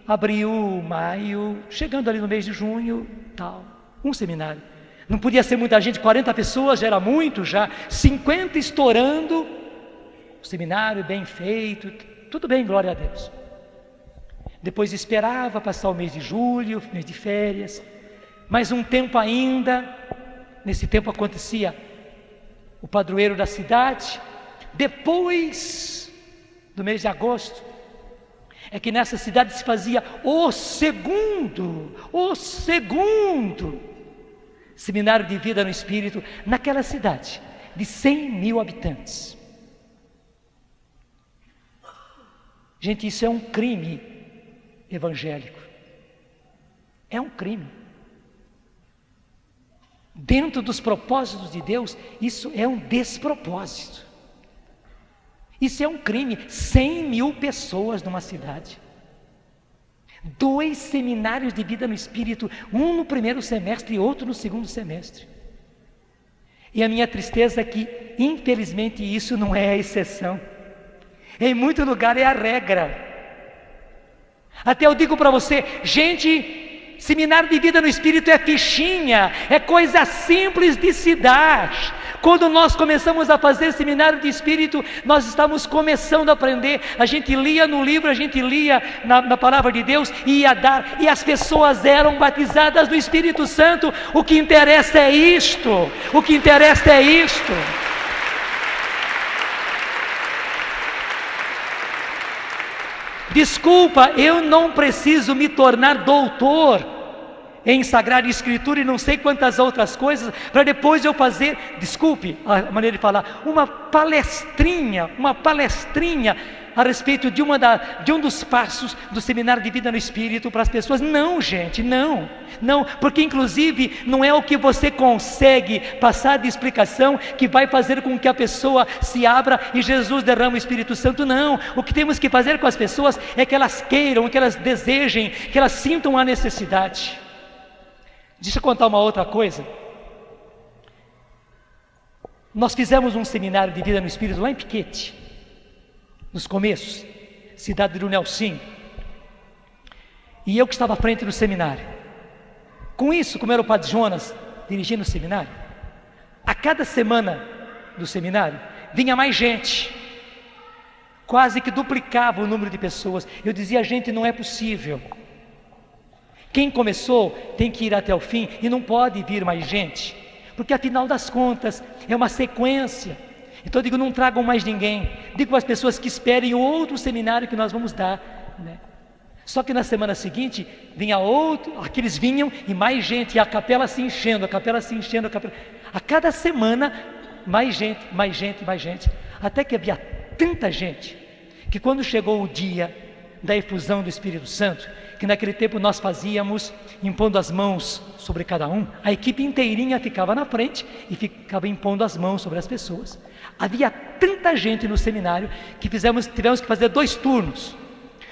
Speaker 2: abril, maio, chegando ali no mês de junho, tal, um seminário. Não podia ser muita gente, 40 pessoas já era muito, já 50 estourando. O seminário bem feito, tudo bem, glória a Deus. Depois esperava passar o mês de julho, mês de férias, mais um tempo ainda. Nesse tempo acontecia o padroeiro da cidade. Depois do mês de agosto, é que nessa cidade se fazia o segundo seminário de vida no Espírito, naquela cidade de 100 mil habitantes. Gente, isso é um crime evangélico. É um crime. Dentro dos propósitos de Deus, isso é um despropósito. Isso é um crime. 100 mil pessoas numa cidade. 2 seminários de vida no Espírito, um no primeiro semestre e outro no segundo semestre. E a minha tristeza é que, infelizmente, isso não é a exceção. Em muito lugar é a regra. Até eu digo para você, gente, seminário de vida no Espírito é fichinha, é coisa simples de se dar. Quando nós começamos a fazer seminário de Espírito, nós estamos começando a aprender. A gente lia no livro, a gente lia na palavra de Deus e ia dar, e as pessoas eram batizadas no Espírito Santo. O que interessa é isto. O que interessa é isto. Desculpa, eu não preciso me tornar doutor em Sagrada Escritura e não sei quantas outras coisas, para depois eu fazer, desculpe a maneira de falar, uma palestrinha a respeito de um dos passos do seminário de vida no Espírito para as pessoas. Não, gente, não, porque inclusive não é o que você consegue passar de explicação que vai fazer com que a pessoa se abra e Jesus derrama o Espírito Santo, não. O que temos que fazer com as pessoas é que elas queiram, que elas desejem, que elas sintam a necessidade. Deixa eu contar uma outra coisa. Nós fizemos um seminário de vida no Espírito lá em Piquete, nos começos, cidade do Nelsinho. E eu que estava à frente do seminário. Com isso, como era o Padre Jonas dirigindo o seminário, a cada semana do seminário vinha mais gente, quase que duplicava o número de pessoas. Eu dizia, gente, não é possível. Quem começou tem que ir até o fim e não pode vir mais gente, porque afinal das contas é uma sequência. Então eu digo, não tragam mais ninguém. Digo para as pessoas que esperem o outro seminário que nós vamos dar, né? Só que na semana seguinte, vinha outro, aqueles vinham e mais gente, e a capela se enchendo, a capela se enchendo, a capela... A cada semana, mais gente, mais gente, mais gente. Até que havia tanta gente, que quando chegou o dia da efusão do Espírito Santo, que naquele tempo nós fazíamos impondo as mãos sobre cada um, a equipe inteirinha ficava na frente e ficava impondo as mãos sobre as pessoas. Havia tanta gente no seminário que tivemos que fazer 2 turnos.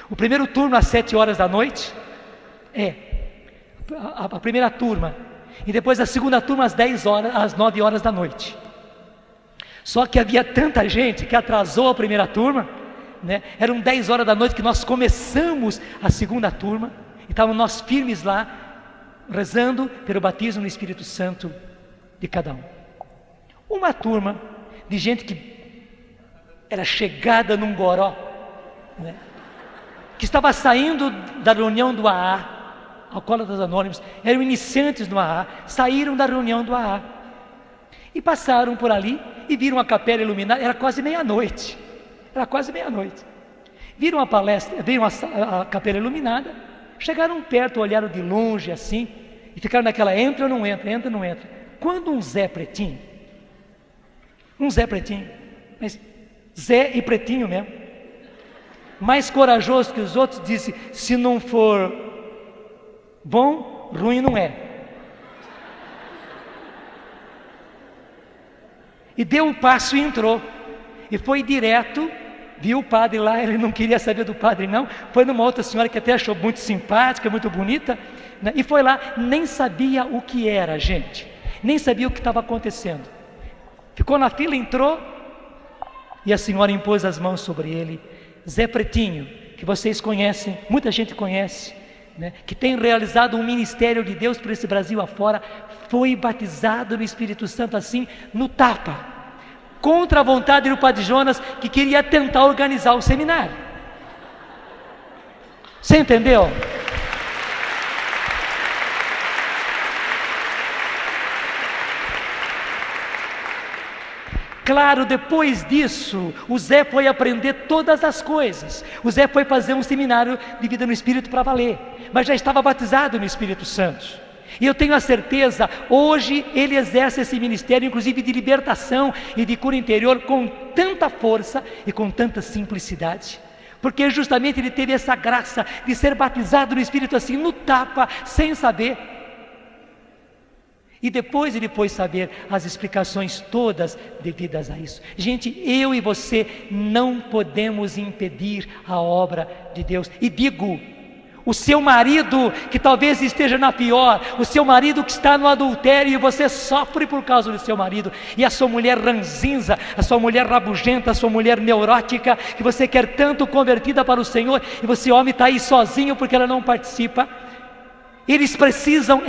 Speaker 2: O primeiro turno às 7 horas da noite, a primeira turma, e depois a segunda turma às 9 horas da noite. Só que havia tanta gente que atrasou a primeira turma, né? Eram 10 horas da noite que nós começamos a segunda turma, e estávamos nós firmes lá, rezando pelo batismo no Espírito Santo de cada um. Uma turma de gente que era chegada num goró, né? Que estava saindo da reunião do AA, Alcoólatras Anônimos, eram iniciantes no AA, saíram da reunião do AA, e passaram por ali, e viram a capela iluminada, era quase meia-noite, viram a palestra, viram a capela iluminada, chegaram perto, olharam de longe assim, e ficaram naquela, entra ou não entra, quando um Zé Pretinho, mas Zé e Pretinho mesmo, mais corajoso que os outros, disse, se não for bom, ruim não é. E deu um passo e entrou, e foi direto, viu o padre lá, ele não queria saber do padre não, foi numa outra senhora que até achou muito simpática, muito bonita, né? E foi lá, nem sabia o que era, gente, nem sabia o que estava acontecendo, ficou na fila, entrou, e a senhora impôs as mãos sobre ele. Zé Pretinho, que vocês conhecem, muita gente conhece, né, que tem realizado um ministério de Deus por esse Brasil afora, foi batizado no Espírito Santo assim, no tapa, contra a vontade do Padre Jonas, que queria tentar organizar o seminário. Você entendeu? Claro, depois disso, o Zé foi aprender todas as coisas. O Zé foi fazer um seminário de vida no Espírito para valer, mas já estava batizado no Espírito Santo. E eu tenho a certeza, hoje ele exerce esse ministério, inclusive de libertação e de cura interior, com tanta força e com tanta simplicidade. Porque justamente ele teve essa graça de ser batizado no Espírito assim, no tapa, sem saber. E depois ele foi saber as explicações todas devidas a isso. Gente, eu e você não podemos impedir a obra de Deus. E digo, o seu marido que talvez esteja na pior, o seu marido que está no adultério e você sofre por causa do seu marido, e a sua mulher ranzinza, a sua mulher rabugenta, a sua mulher neurótica, que você quer tanto convertida para o Senhor, e você homem está aí sozinho porque ela não participa. Eles precisam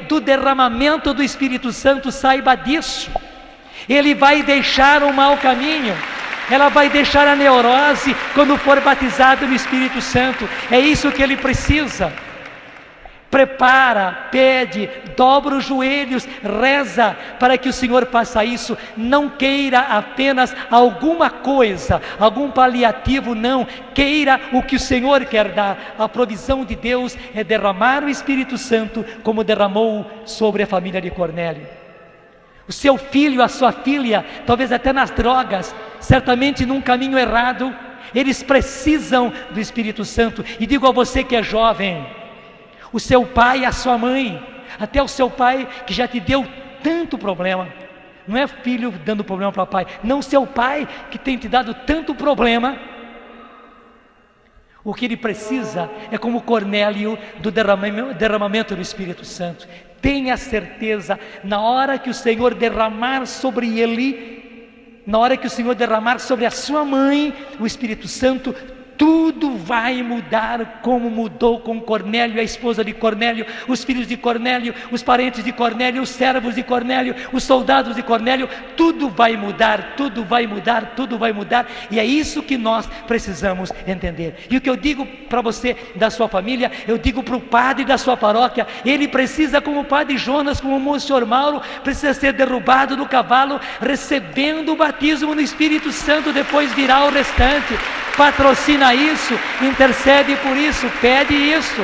Speaker 2: do derramamento do Espírito Santo, saiba disso. Ele vai deixar o mau caminho, ela vai deixar a neurose quando for batizado no Espírito Santo. É isso que ele precisa. Prepara, pede, dobra os joelhos, reza para que o Senhor faça isso. Não queira apenas alguma coisa, algum paliativo, não. Queira o que o Senhor quer dar. A provisão de Deus é derramar o Espírito Santo, como derramou sobre a família de Cornélio. O seu filho, a sua filha, talvez até nas drogas, certamente num caminho errado, eles precisam do Espírito Santo. E digo a você que é jovem, o seu pai, a sua mãe, até o seu pai que já te deu tanto problema, não é filho dando problema para o pai, não, seu pai que tem te dado tanto problema, o que ele precisa é como Cornélio do derramamento do Espírito Santo. Tenha certeza, na hora que o Senhor derramar sobre ele, na hora que o Senhor derramar sobre a sua mãe o Espírito Santo, tudo vai mudar, como mudou com Cornélio, a esposa de Cornélio, os filhos de Cornélio, os parentes de Cornélio, os servos de Cornélio, os soldados de Cornélio. Tudo vai mudar, tudo vai mudar, tudo vai mudar. E é isso que nós precisamos entender. E o que eu digo para você da sua família, eu digo para o padre da sua paróquia, ele precisa, como o padre Jonas, como o Monsenhor Mauro, precisa ser derrubado do cavalo, recebendo o batismo no Espírito Santo, depois virá o restante. patrocina isso, intercede por isso, pede isso.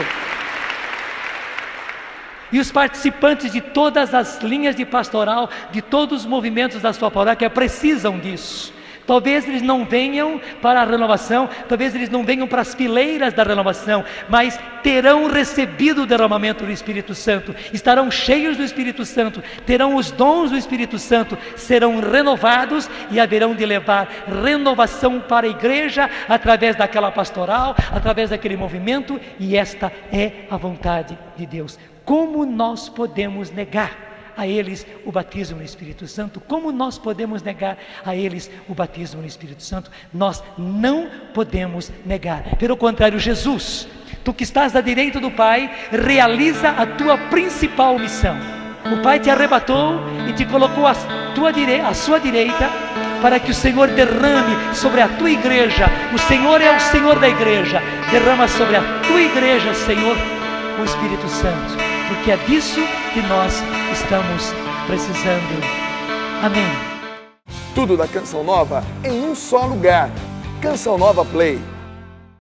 Speaker 2: E os participantes de todas as linhas de pastoral, de todos os movimentos da sua paróquia precisam disso. Talvez eles não venham para a renovação, talvez eles não venham para as fileiras da renovação, mas terão recebido o derramamento do Espírito Santo, estarão cheios do Espírito Santo, terão os dons do Espírito Santo, serão renovados e haverão de levar renovação para a igreja através daquela pastoral, através daquele movimento, e esta é a vontade de Deus. Como nós podemos negar a eles o batismo no Espírito Santo? Como nós podemos negar a eles o batismo no Espírito Santo? Nós não podemos negar. Pelo contrário, Jesus, tu que estás à direita do Pai, realiza a tua principal missão. O Pai te arrebatou e te colocou à sua direita, para que o Senhor derrame sobre a tua igreja. O Senhor é o Senhor da igreja. Derrama sobre a tua igreja, Senhor, o Espírito Santo, porque é disso que nós estamos precisando. Amém.
Speaker 1: Tudo da Canção Nova em um só lugar. Canção Nova Play.